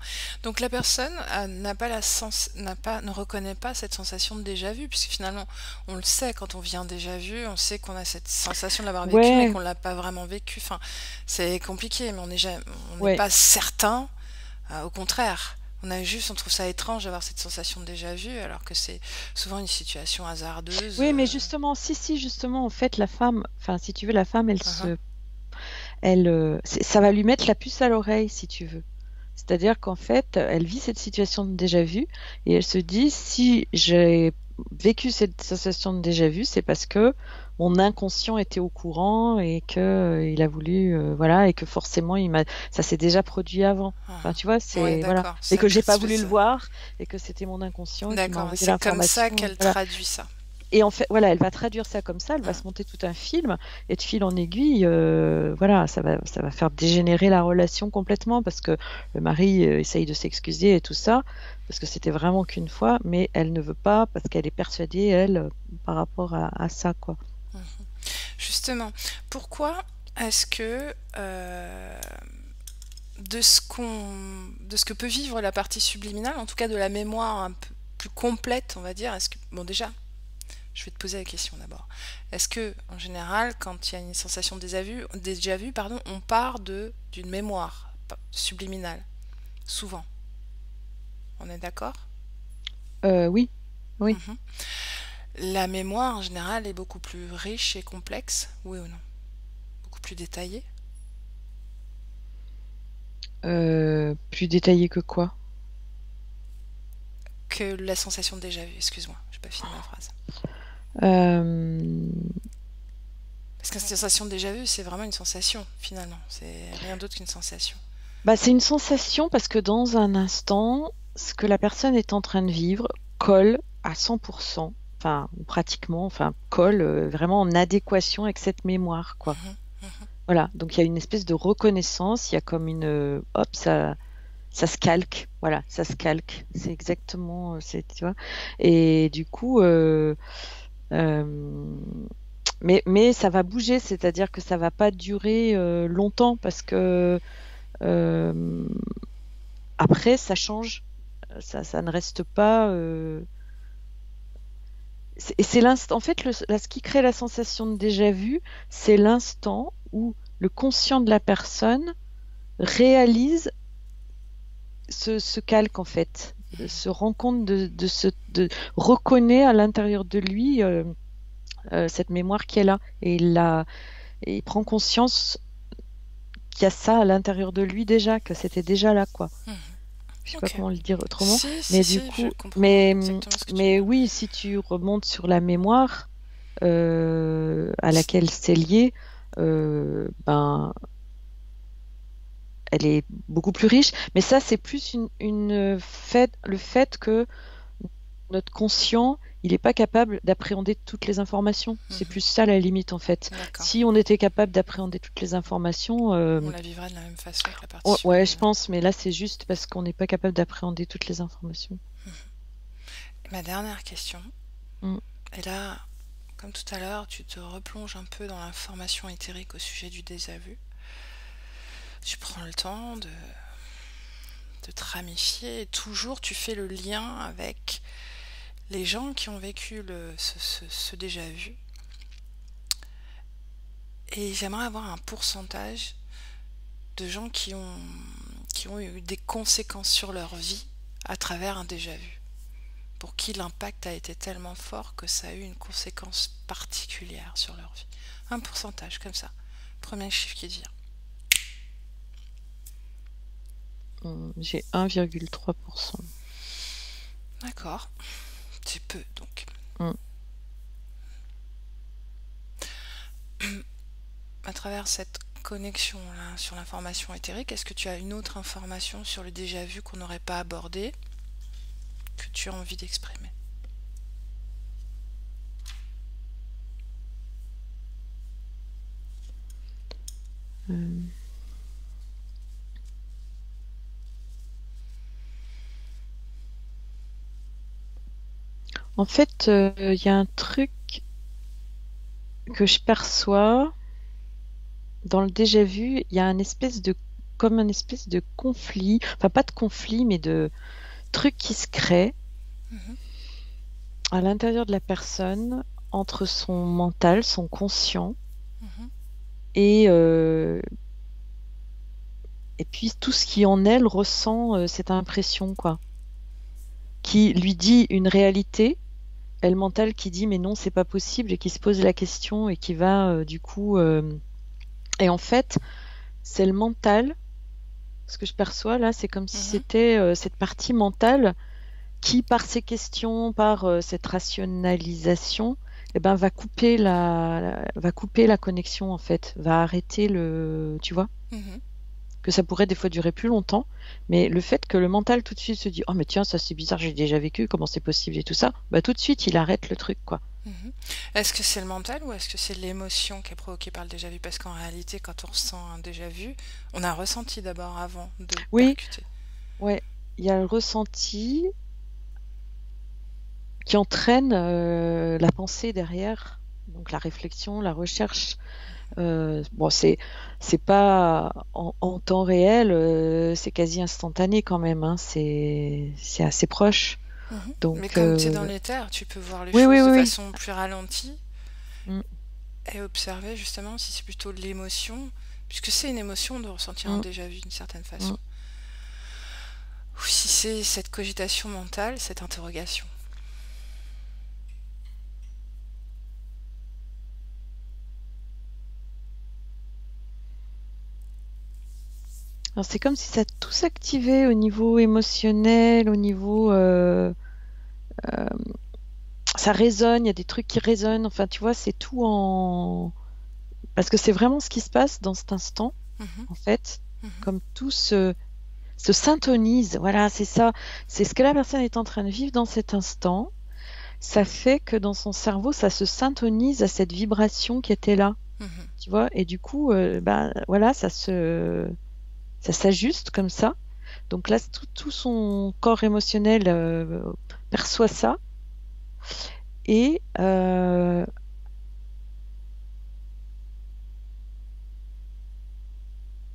Donc la personne ne reconnaît pas cette sensation de déjà-vu, puisque finalement, on le sait quand on vit un déjà-vu, on sait qu'on a cette sensation de l'avoir vécu, mais Ouais, qu'on l'a pas vraiment vécu. Enfin, c'est compliqué, mais on n'est ouais. pas certain. Au contraire, on trouve ça étrange d'avoir cette sensation de déjà-vu, alors que c'est souvent une situation hasardeuse. Oui, mais justement, si, justement, en fait, la femme, enfin, si tu veux, la femme, Uhum, ça va lui mettre la puce à l'oreille, si tu veux. C'est-à-dire qu'en fait, elle vit cette situation de déjà-vu et elle se dit, si j'ai vécu cette sensation de déjà-vu, c'est parce que mon inconscient était au courant et que il a voulu, voilà, et que forcément, ça s'est déjà produit avant. Enfin, uhum. tu vois, Ouais, c'est voilà, d'accord. et que j'ai pas voulu le voir et que c'était mon inconscient qui m'a D'accord, envoyé c'est comme ça l'information. qu'elle Voilà. traduit ça. Et en fait, voilà, elle va traduire ça comme ça, elle va Hum, se monter tout un film, et de fil en aiguille, voilà, ça va faire dégénérer la relation complètement, parce que le mari essaye de s'excuser et tout ça, parce que c'était vraiment qu'une fois, mais elle ne veut pas, parce qu'elle est persuadée, elle, par rapport à ça, quoi. hum. Justement, pourquoi est-ce que de ce que peut vivre la partie subliminale, en tout cas de la mémoire un peu plus complète, on va dire, est-ce que bon déjà, je vais te poser la question d'abord. Est-ce que en général, quand il y a une sensation de déjà vu, pardon, on part de d'une mémoire subliminale, souvent. On est d'accord? Oui, oui. Mhm. La mémoire en général est beaucoup plus riche et complexe, oui ou non? Beaucoup plus détaillée. Plus détaillé que quoi? Que la sensation de déjà vu, excuse-moi, j'ai pas fini ma phrase. Euh, Parce qu'une sensation de déjà vu, c'est vraiment une sensation, finalement. C'est rien d'autre qu'une sensation. Bah, c'est une sensation parce que dans un instant, ce que la personne est en train de vivre colle à 100%, enfin, ou pratiquement, enfin, colle vraiment en adéquation avec cette mémoire, quoi. Mhm, mhm. Voilà. Donc, il y a une espèce de reconnaissance, il y a comme une, hop, ça se calque. Voilà, ça se calque. C'est exactement, tu vois. Et du coup, euh, mais ça va bouger, c'est-à-dire que ça va pas durer longtemps parce que euh, après, ça change. Ça ne reste pas. Et c'est l'instant. En fait, ce qui crée la sensation de déjà vu, c'est l'instant où le conscient de la personne réalise ce calque, en fait, se rend compte reconnaît à l'intérieur de lui cette mémoire qui est là. Et il prend conscience qu'il y a ça à l'intérieur de lui déjà, que c'était déjà là, quoi. Je sais pas Ok. comment le dire autrement, Si, si, mais du si, je coup, comprends exactement ce que tu veux mais dire. oui, si tu remontes sur la mémoire à laquelle c'est lié, ben, elle est beaucoup plus riche. Mais ça, c'est plus le fait que notre conscient, il n'est pas capable d'appréhender toutes les informations. C'est Mhm. plus ça la limite, en fait. D'accord. Si on était capable d'appréhender toutes les informations, On la vivrait de la même façon que la partie ouais, je supérieure. pense, mais là, c'est juste parce qu'on n'est pas capable d'appréhender toutes les informations. Ma dernière question, Mm. et là, comme tout à l'heure, tu te replonges un peu dans l'information éthérique au sujet du déjà-vu. Tu prends le temps de te ramifier et toujours tu fais le lien avec les gens qui ont vécu ce déjà-vu. Et j'aimerais avoir un pourcentage de gens qui ont eu des conséquences sur leur vie à travers un déjà-vu. Pour qui l'impact a été tellement fort que ça a eu une conséquence particulière sur leur vie. Un pourcentage comme ça. Premier chiffre qui vient. J'ai 1,3%. D'accord. C'est peu donc. Mm. À travers cette connexion là sur l'information éthérique, est-ce que tu as une autre information sur le déjà vu qu'on n'aurait pas abordé que tu as envie d'exprimer? Euh, En fait, il y a un truc que je perçois dans le déjà vu. Il y a comme un espèce de conflit, enfin pas de conflit, mais de truc qui se crée Mhm, à l'intérieur de la personne entre son mental, son conscient mhm, et euh, et puis tout ce qui en elle ressent cette impression, quoi, qui lui dit une réalité. Et le mental qui dit mais non, c'est pas possible et qui se pose la question et qui va du coup. Et en fait, c'est le mental. Ce que je perçois là, c'est comme si mhm, c'était cette partie mentale qui, par ces questions, par cette rationalisation, eh ben, va couper la connexion en fait, va arrêter tu vois, mhm. que ça pourrait des fois durer plus longtemps, mais le fait que le mental tout de suite se dit oh mais tiens ça c'est bizarre, j'ai déjà vécu, comment c'est possible et tout ça, bah tout de suite il arrête le truc quoi. Mhm. Est-ce que c'est le mental ou est-ce que c'est l'émotion qui est provoquée par le déjà-vu? Parce qu'en réalité, quand on ressent un déjà-vu, on a ressenti d'abord avant de Oui, percuter. ouais, il y a le ressenti qui entraîne la pensée derrière, donc la réflexion, la recherche. Bon, c'est pas en temps réel, c'est quasi instantané quand même, hein, c'est assez proche. Mhm. Mais Donc comme tu es dans l'éther, tu peux voir les oui, oui, choses oui, de oui. façon plus ralentie Mm, et observer justement si c'est plutôt l'émotion, puisque c'est une émotion de ressentir un mm, déjà-vu d'une certaine mm. façon, ou si c'est cette cogitation mentale, cette interrogation. Alors, c'est comme si ça tout s'activait au niveau émotionnel, au niveau ça résonne, il y a des trucs qui résonnent. Enfin, tu vois, c'est tout en parce que c'est vraiment ce qui se passe dans cet instant, Mhm, en fait, mhm. comme tout se syntonise. Voilà, c'est ça. C'est ce que la personne est en train de vivre dans cet instant. Ça fait que dans son cerveau, ça se syntonise à cette vibration qui était là, Mhm. tu vois. Et du coup, bah, voilà, ça s'ajuste comme ça. Donc là, tout son corps émotionnel perçoit ça. Et,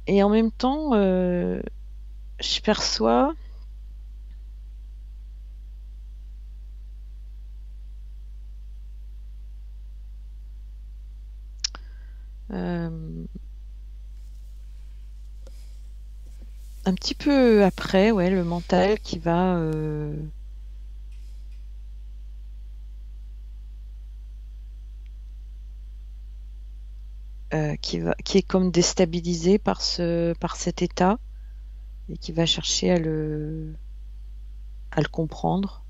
et en même temps, je perçois euh, un petit peu après, ouais, le mental qui est comme déstabilisé par cet état et qui va chercher à le comprendre.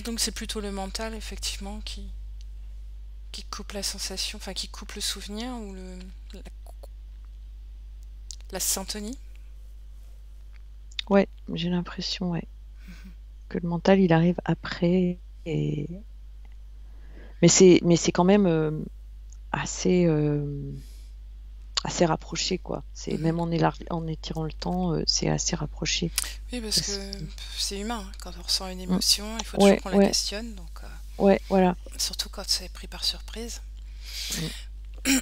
Donc c'est plutôt le mental, effectivement, qui coupe la sensation, enfin qui coupe le souvenir ou la, la syntonie. Ouais, j'ai l'impression, ouais, que le mental, il arrive après. Mais c'est quand même assez, assez rapproché, quoi. C'est Mhm. même en étirant le temps, c'est assez rapproché. Oui, parce que Parce- c'est humain, hein. Quand on ressent une Mm. émotion, il faut toujours Ouais, qu'on la ouais, questionne, donc ouais, voilà. surtout quand c'est pris par surprise. Mm.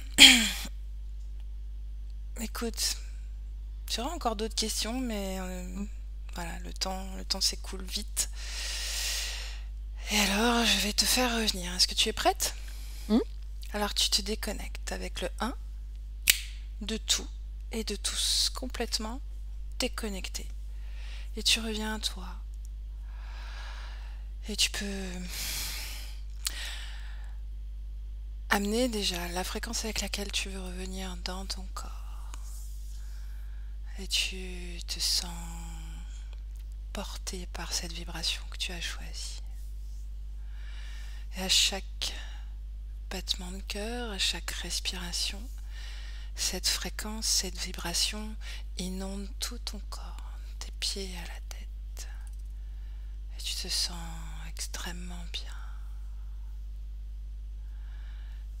Écoute, j'aurais encore d'autres questions, mais Mm. voilà, le temps s'écoule vite. Et alors, je vais te faire revenir. Est-ce que tu es prête? Mm. Alors tu te déconnectes avec le un de tout et de tous complètement déconnecté. Et tu reviens à toi. Et tu peux amener déjà la fréquence avec laquelle tu veux revenir dans ton corps. Et tu te sens porté par cette vibration que tu as choisie. Et à chaque battement de cœur, à chaque respiration, cette fréquence, cette vibration inonde tout ton corps, tes pieds à la tête. Et tu te sens extrêmement bien.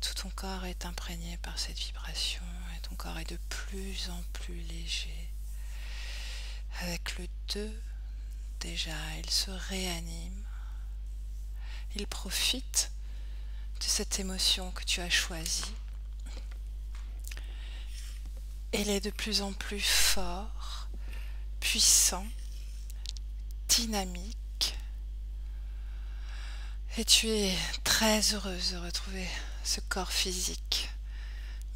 Tout ton corps est imprégné par cette vibration et ton corps est de plus en plus léger. Avec le 2, déjà, il se réanime. Il profite de cette émotion que tu as choisie. Il est de plus en plus fort, puissant, dynamique. Et tu es très heureuse de retrouver ce corps physique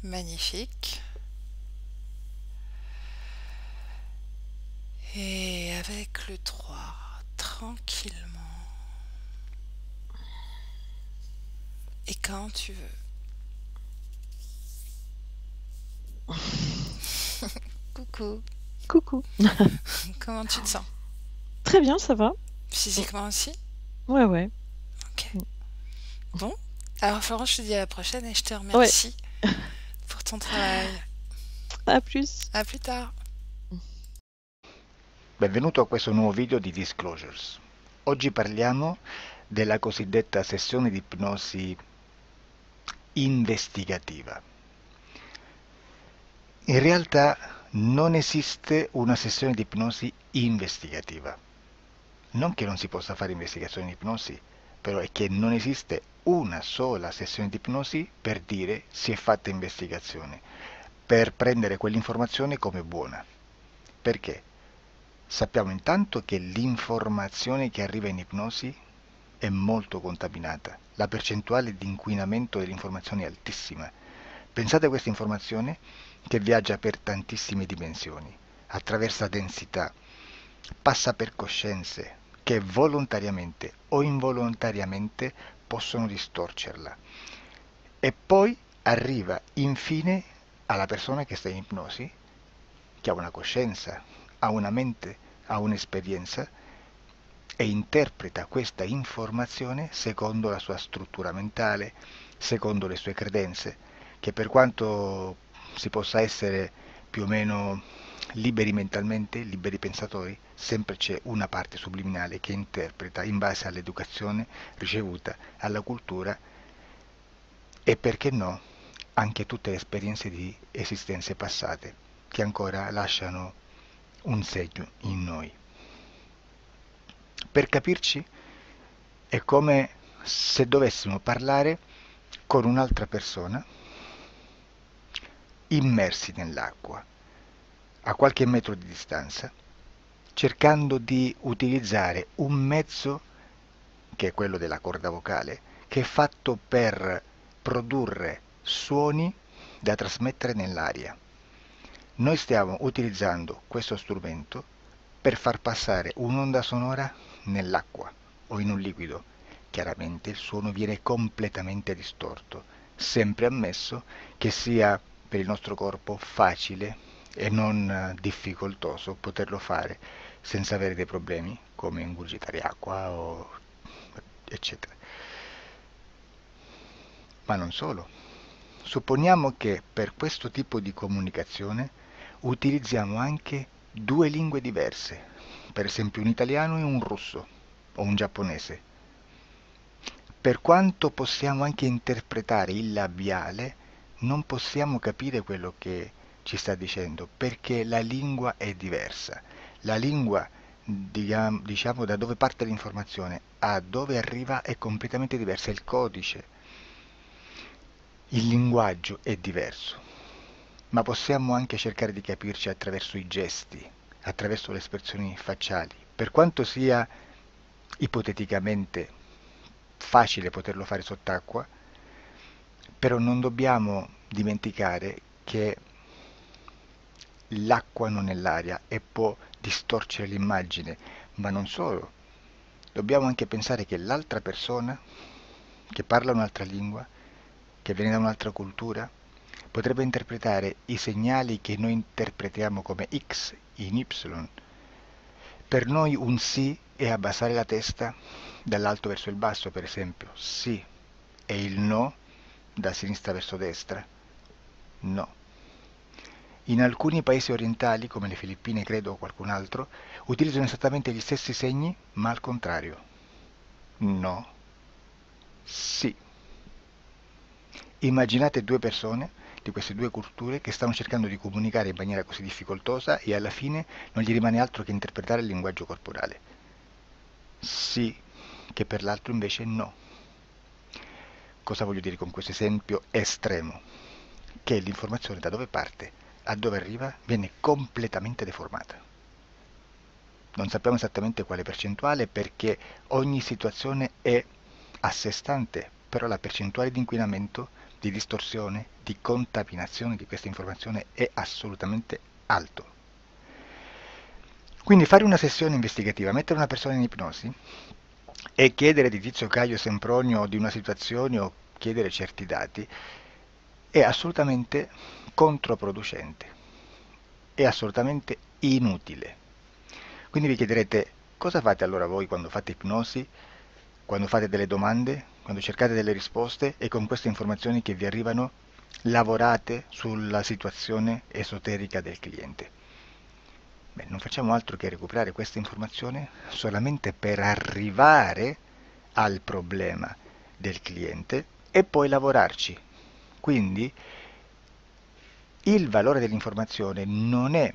magnifique. Et avec le 3, tranquillement, et quand tu veux. Coucou, Coucou. comment tu te sens? Très bien, ça va. Mm. Physiquement aussi? Ouais, ouais. Ok. Mm. Bon, alors Florence, je te dis à la prochaine et je te Ouais, remercie pour ton travail. à plus. À plus tard. Benvenuto a questo nuovo video di Disclosures. Oggi parliamo della cosiddetta sessione di ipnosi investigativa. In realtà non esiste una sessione di ipnosi investigativa. Non che non si possa fare investigazione di ipnosi, però è che non esiste una sola sessione di ipnosi per dire si è fatta investigazione, per prendere quell'informazione come buona. Perché? Sappiamo intanto che l'informazione che arriva in ipnosi è molto contaminata, la percentuale di inquinamento dell'informazione è altissima. Pensate a questa informazione che viaggia per tantissime dimensioni, attraversa densità, passa per coscienze che volontariamente o involontariamente possono distorcerla e poi arriva infine alla persona che sta in ipnosi che ha una coscienza, ha una mente, ha un'esperienza e interpreta questa informazione secondo la sua struttura mentale, secondo le sue credenze, che per quanto si possa essere più o meno liberi mentalmente, liberi pensatori, sempre c'è una parte subliminale che interpreta in base all'educazione ricevuta, alla cultura e perché no, anche tutte le esperienze di esistenze passate che ancora lasciano un segno in noi. Per capirci, è come se dovessimo parlare con un'altra persona immersi nell'acqua, a qualche metro di distanza, cercando di utilizzare un mezzo, che è quello della corda vocale, che è fatto per produrre suoni da trasmettere nell'aria. Noi stiamo utilizzando questo strumento per far passare un'onda sonora nell'acqua o in un liquido. Chiaramente il suono viene completamente distorto, sempre ammesso che sia per il nostro corpo facile e non difficoltoso poterlo fare senza avere dei problemi come ingurgitare acqua o eccetera. Ma non solo. Supponiamo che per questo tipo di comunicazione utilizziamo anche due lingue diverse, per esempio un italiano e un russo o un giapponese. Per quanto possiamo anche interpretare il labiale, non possiamo capire quello che ci sta dicendo, perché la lingua è diversa. La lingua, diciamo, da dove parte l'informazione a dove arriva è completamente diversa, il codice, il linguaggio è diverso, ma possiamo anche cercare di capirci attraverso i gesti, attraverso le espressioni facciali. Per quanto sia ipoteticamente facile poterlo fare sott'acqua, però non dobbiamo dimenticare che l'acqua non è l'aria e può distorcere l'immagine, ma non solo. Dobbiamo anche pensare che l'altra persona, che parla un'altra lingua, che viene da un'altra cultura, potrebbe interpretare i segnali che noi interpretiamo come X in Y. Per noi un sì è abbassare la testa dall'alto verso il basso, per esempio, sì, e il no da sinistra verso destra, no. In alcuni paesi orientali, come le Filippine credo o qualcun altro, utilizzano esattamente gli stessi segni, ma al contrario. No, sì. Immaginate due persone di queste due culture che stanno cercando di comunicare in maniera così difficoltosa e alla fine non gli rimane altro che interpretare il linguaggio corporale. Sì, che per l'altro invece no. Cosa voglio dire con questo esempio estremo? Che l'informazione da dove parte a dove arriva viene completamente deformata. Non sappiamo esattamente quale percentuale perché ogni situazione è a sé stante, però la percentuale di inquinamento, di distorsione, di contaminazione di questa informazione è assolutamente alto. Quindi fare una sessione investigativa, mettere una persona in ipnosi e chiedere di Tizio Caio Sempronio di una situazione o chiedere certi dati è assolutamente controproducente, è assolutamente inutile. Quindi vi chiederete cosa fate allora voi quando fate ipnosi, quando fate delle domande, quando cercate delle risposte e con queste informazioni che vi arrivano lavorate sulla situazione esoterica del cliente. Beh, non facciamo altro che recuperare questa informazione solamente per arrivare al problema del cliente e poi lavorarci. Quindi il valore dell'informazione non è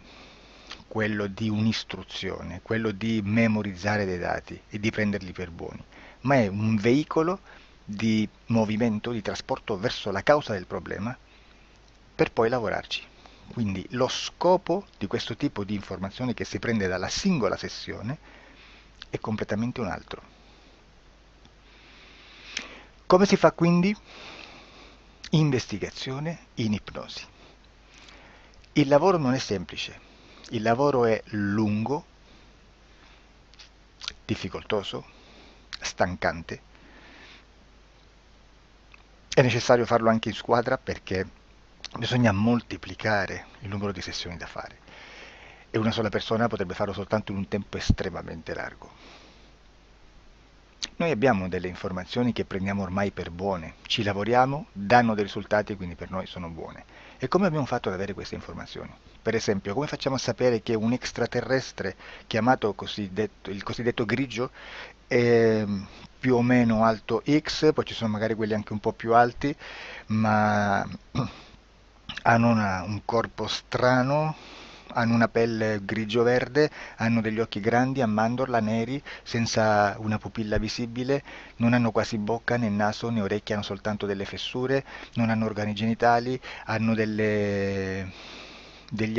quello di un'istruzione, quello di memorizzare dei dati e di prenderli per buoni, ma è un veicolo di movimento, di trasporto verso la causa del problema per poi lavorarci. Quindi lo scopo di questo tipo di informazione che si prende dalla singola sessione è completamente un altro. Come si fa quindi? Investigazione in ipnosi. Il lavoro non è semplice, il lavoro è lungo, difficoltoso, stancante. È necessario farlo anche in squadra perché bisogna moltiplicare il numero di sessioni da fare. e una sola persona potrebbe farlo soltanto in un tempo estremamente largo. Noi abbiamo delle informazioni che prendiamo ormai per buone, ci lavoriamo, danno dei risultati e quindi per noi sono buone. E come abbiamo fatto ad avere queste informazioni? Per esempio, come facciamo a sapere che un extraterrestre chiamato il cosiddetto grigio è più o meno alto X, poi ci sono magari quelli anche un po' più alti, ma hanno un corpo strano, hanno una pelle grigio-verde, hanno degli occhi grandi a mandorla, neri, senza una pupilla visibile, non hanno quasi bocca né naso né orecchie, hanno soltanto delle fessure, non hanno organi genitali, hanno degli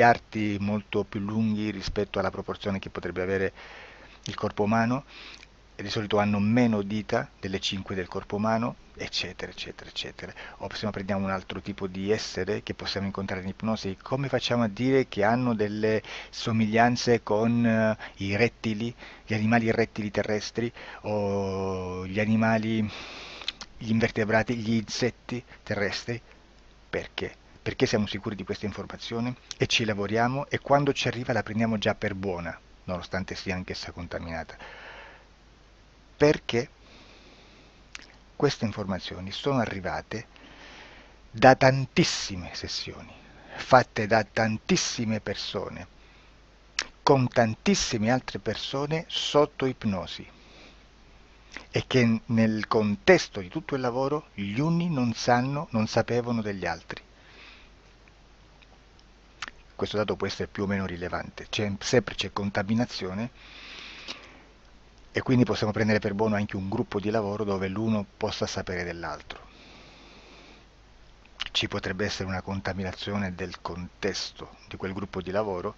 arti molto più lunghi rispetto alla proporzione che potrebbe avere il corpo umano, e di solito hanno meno dita delle 5 del corpo umano, eccetera, eccetera, eccetera. O se no prendiamo un altro tipo di essere che possiamo incontrare in ipnosi, come facciamo a dire che hanno delle somiglianze con i rettili, gli animali rettili terrestri, o gli invertebrati, gli insetti terrestri? Perché? Perché siamo sicuri di questa informazione e ci lavoriamo, e quando ci arriva la prendiamo già per buona, nonostante sia anch'essa contaminata. Perché queste informazioni sono arrivate da tantissime sessioni, fatte da tantissime persone, con tantissime altre persone sotto ipnosi, e che nel contesto di tutto il lavoro gli uni non sapevano degli altri. Questo dato può essere più o meno rilevante, sempre c'è contaminazione, e quindi possiamo prendere per buono anche un gruppo di lavoro dove l'uno possa sapere dell'altro. Ci potrebbe essere una contaminazione del contesto di quel gruppo di lavoro,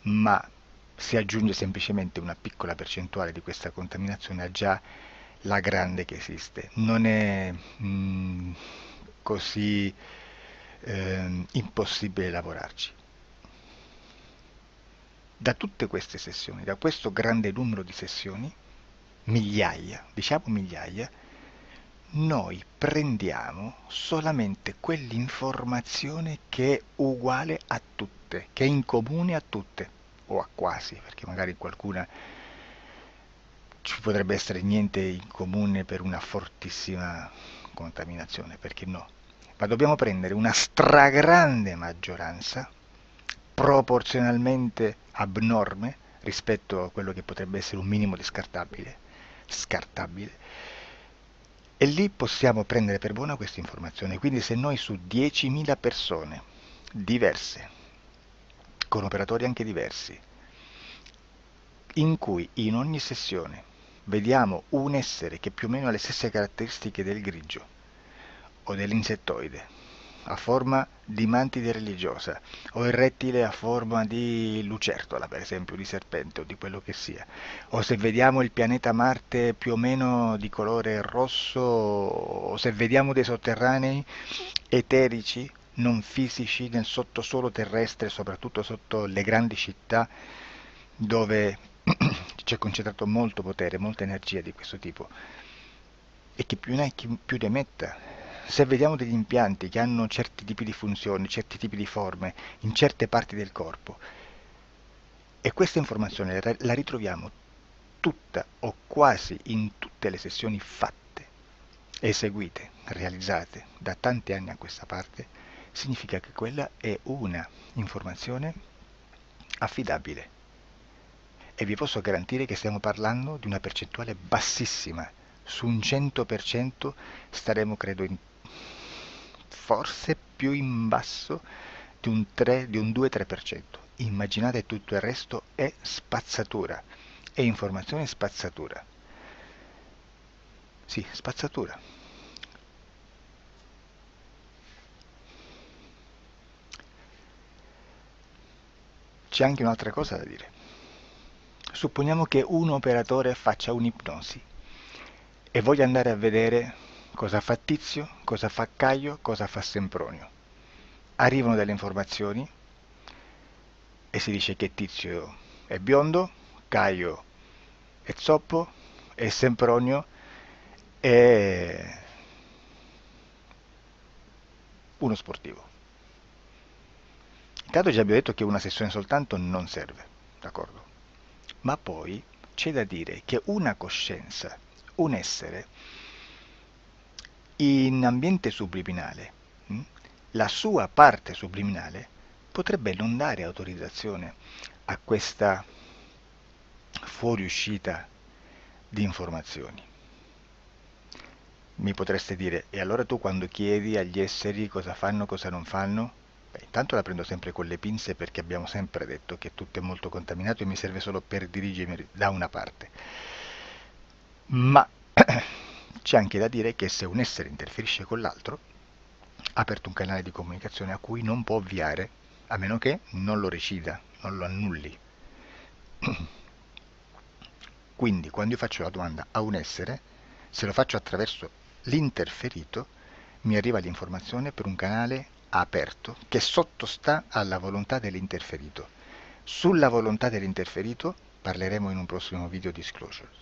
ma si aggiunge semplicemente una piccola percentuale di questa contaminazione a già la grande che esiste. Non è così impossibile lavorarci. Da tutte queste sessioni, da questo grande numero di sessioni, migliaia, diciamo migliaia, noi prendiamo solamente quell'informazione che è uguale a tutte, che è in comune a tutte, o a quasi, perché magari qualcuna ci potrebbe essere niente in comune per una fortissima contaminazione, perché no? Ma dobbiamo prendere una stragrande maggioranza, proporzionalmente abnorme rispetto a quello che potrebbe essere un minimo di scartabile, e lì possiamo prendere per buona questa informazione. Quindi se noi su 10.000 persone diverse, con operatori anche diversi, in cui in ogni sessione vediamo un essere che più o meno ha le stesse caratteristiche del grigio o dell'insettoide, a forma di mantide religiosa, o il rettile a forma di lucertola, per esempio, di serpente o di quello che sia, o se vediamo il pianeta Marte più o meno di colore rosso, o se vediamo dei sotterranei eterici, non fisici, nel sottosuolo terrestre, soprattutto sotto le grandi città, dove c'è concentrato molto potere, molta energia di questo tipo, e che più ne hai più ne metta. Se vediamo degli impianti che hanno certi tipi di funzioni, certi tipi di forme in certe parti del corpo, e questa informazione la ritroviamo tutta o quasi in tutte le sessioni fatte, eseguite, realizzate da tanti anni a questa parte, significa che quella è una informazione affidabile. E vi posso garantire che stiamo parlando di una percentuale bassissima. Su un 100% staremo, credo, forse più in basso di un 2-3%. Immaginate, tutto il resto è spazzatura, è informazione spazzatura. Sì, spazzatura. C'è anche un'altra cosa da dire. Supponiamo che un operatore faccia un'ipnosi e voglia andare a vedere cosa fa Tizio, cosa fa Caio, cosa fa Sempronio. Arrivano delle informazioni e si dice che Tizio è biondo, Caio è zoppo e Sempronio è uno sportivo. Intanto già abbiamo detto che una sessione soltanto non serve, d'accordo? Ma poi c'è da dire che una coscienza, un essere, in ambiente subliminale, la sua parte subliminale potrebbe non dare autorizzazione a questa fuoriuscita di informazioni. Mi potreste dire, e allora tu quando chiedi agli esseri cosa fanno, cosa non fanno? Beh, intanto la prendo sempre con le pinze perché abbiamo sempre detto che tutto è molto contaminato e mi serve solo per dirigermi da una parte. Ma c'è anche da dire che se un essere interferisce con l'altro, ha aperto un canale di comunicazione a cui non può ovviare, a meno che non lo recida, non lo annulli. Quindi quando io faccio la domanda a un essere, se lo faccio attraverso l'interferito, mi arriva l'informazione per un canale aperto che sottostà alla volontà dell'interferito. Sulla volontà dell'interferito parleremo in un prossimo video disclosures.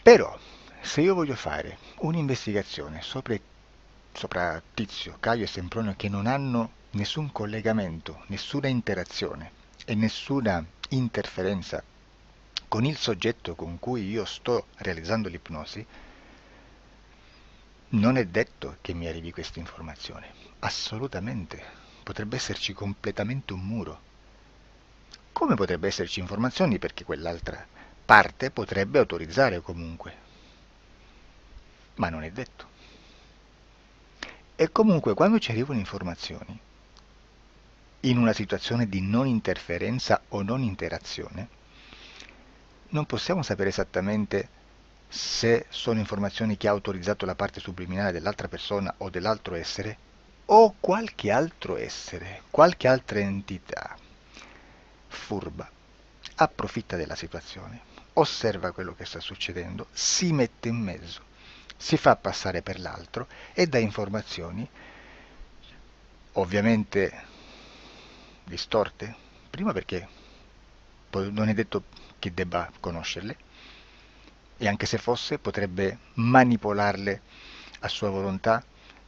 Però, se io voglio fare un'investigazione sopra Tizio, Caio e Sempronio che non hanno nessun collegamento, nessuna interazione e nessuna interferenza con il soggetto con cui io sto realizzando l'ipnosi, non è detto che mi arrivi questa informazione. Assolutamente. Potrebbe esserci completamente un muro. Come potrebbe esserci informazioni perché quell'altra parte potrebbe autorizzare comunque. Ma non è detto. E comunque quando ci arrivano informazioni, in una situazione di non interferenza o non interazione, non possiamo sapere esattamente se sono informazioni che ha autorizzato la parte subliminale dell'altra persona o dell'altro essere, o qualche altro essere, qualche altra entità furba, approfitta della situazione, osserva quello che sta succedendo, si mette in mezzo, si fa passare per l'altro e dà informazioni, ovviamente distorte, prima perché non è detto che debba conoscerle, e anche se fosse potrebbe manipolarle a sua volontà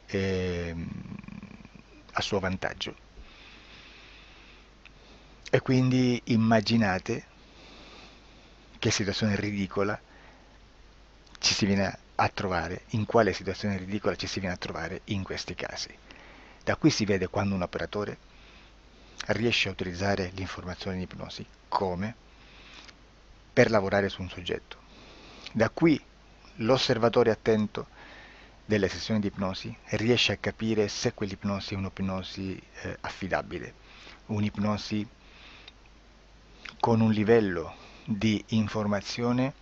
e a suo vantaggio. E quindi immaginate che situazione ridicola ci si viene a trovare, in quale situazione ridicola ci si viene a trovare in questi casi. Da qui si vede quando un operatore riesce a utilizzare l'informazione in ipnosi come per lavorare su un soggetto. Da qui l'osservatore attento delle sessioni di ipnosi riesce a capire se quell'ipnosi è un'ipnosi affidabile, un'ipnosi con un livello di informazione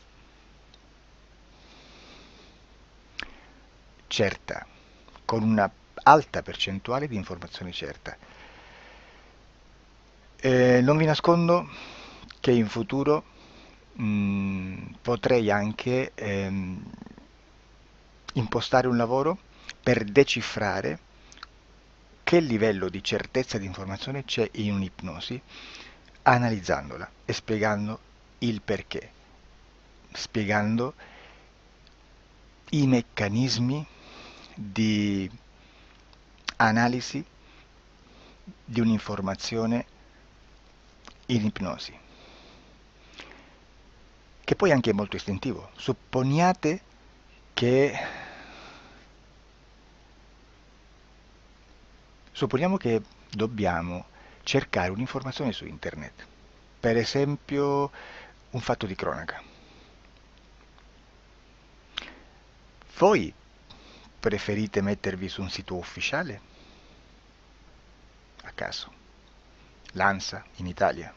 certa, con una alta percentuale di informazione certa. Non vi nascondo che in futuro potrei anche impostare un lavoro per decifrare che livello di certezza di informazione c'è in un'ipnosi, analizzandola e spiegando il perché, spiegando i meccanismi di analisi di un'informazione in ipnosi, che poi anche è molto istintivo. Supponiamo che dobbiamo cercare un'informazione su internet, per esempio un fatto di cronaca. Voi preferite mettervi su un sito ufficiale? A caso. L'ANSA in Italia,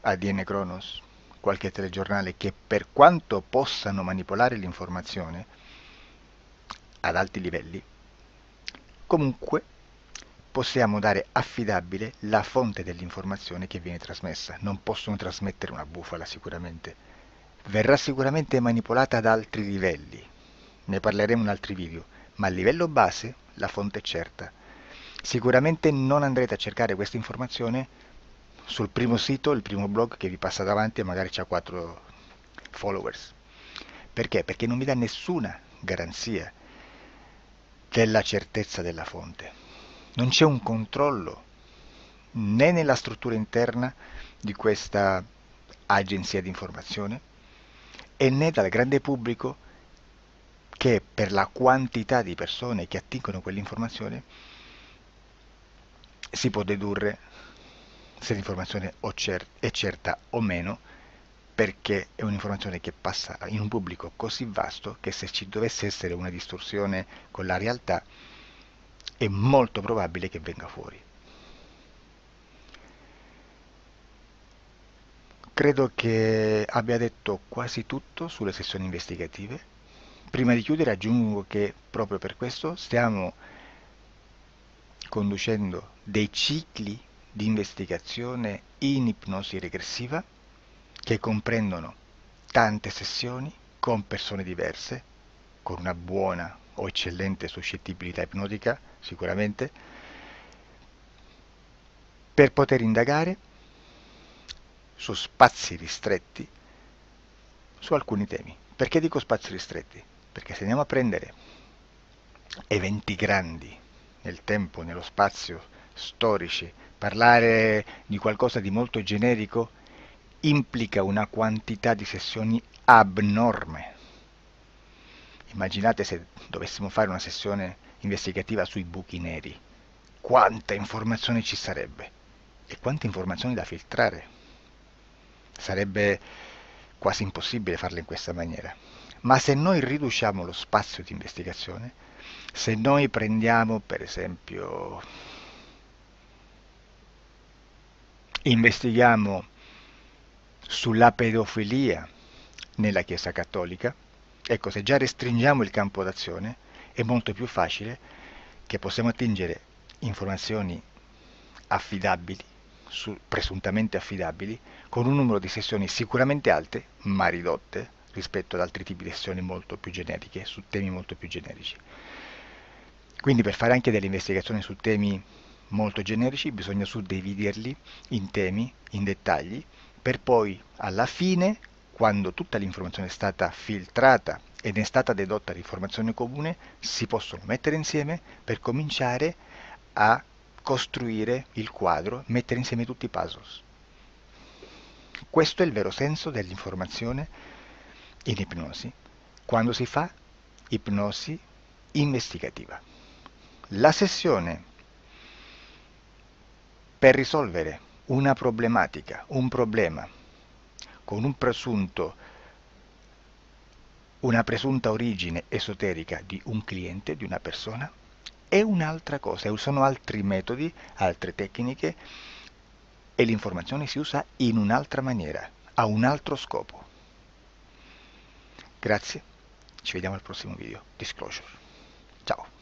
ADN Kronos, qualche telegiornale che per quanto possano manipolare l'informazione ad alti livelli, comunque possiamo dare affidabile la fonte dell'informazione che viene trasmessa. Non possono trasmettere una bufala sicuramente. Verrà sicuramente manipolata ad altri livelli. Ne parleremo in altri video, ma a livello base la fonte è certa. Sicuramente non andrete a cercare questa informazione sul primo sito, il primo blog che vi passa davanti e magari ha 4 followers. Perché? Perché non vi dà nessuna garanzia della certezza della fonte. non c'è un controllo né nella struttura interna di questa agenzia di informazione e né dal grande pubblico che per la quantità di persone che attingono quell'informazione si può dedurre se l'informazione è certa o meno, perché è un'informazione che passa in un pubblico così vasto che se ci dovesse essere una distorsione con la realtà è molto probabile che venga fuori. Credo che abbia detto quasi tutto sulle sessioni investigative. Prima di chiudere aggiungo che proprio per questo stiamo conducendo dei cicli di investigazione in ipnosi regressiva che comprendono tante sessioni con persone diverse, con una buona o eccellente suscettibilità ipnotica sicuramente, per poter indagare su spazi ristretti su alcuni temi. Perché dico spazi ristretti? Perché se andiamo a prendere eventi grandi nel tempo, nello spazio, storici, parlare di qualcosa di molto generico implica una quantità di sessioni abnorme. Immaginate se dovessimo fare una sessione investigativa sui buchi neri, quanta informazione ci sarebbe e quante informazioni da filtrare. Sarebbe quasi impossibile farlo in questa maniera. Ma se noi riduciamo lo spazio di investigazione, se noi prendiamo per esempio, investighiamo sulla pedofilia nella Chiesa Cattolica, ecco, se già restringiamo il campo d'azione è molto più facile che possiamo attingere informazioni affidabili, presuntamente affidabili, con un numero di sessioni sicuramente alte, ma ridotte rispetto ad altri tipi di sessioni molto più generiche, su temi molto più generici. Quindi per fare anche delle investigazioni su temi molto generici bisogna suddividerli in temi, in dettagli, per poi alla fine, quando tutta l'informazione è stata filtrata ed è stata dedotta l'informazione comune, si possono mettere insieme per cominciare a costruire il quadro, mettere insieme tutti i puzzles. Questo è il vero senso dell'informazione in ipnosi, quando si fa ipnosi investigativa. La sessione per risolvere una problematica, un problema, con una presunta origine esoterica di un cliente, di una persona, è un'altra cosa, sono altri metodi, altre tecniche e l'informazione si usa in un'altra maniera, ha un altro scopo. Grazie, ci vediamo al prossimo video. Disclosure. Ciao.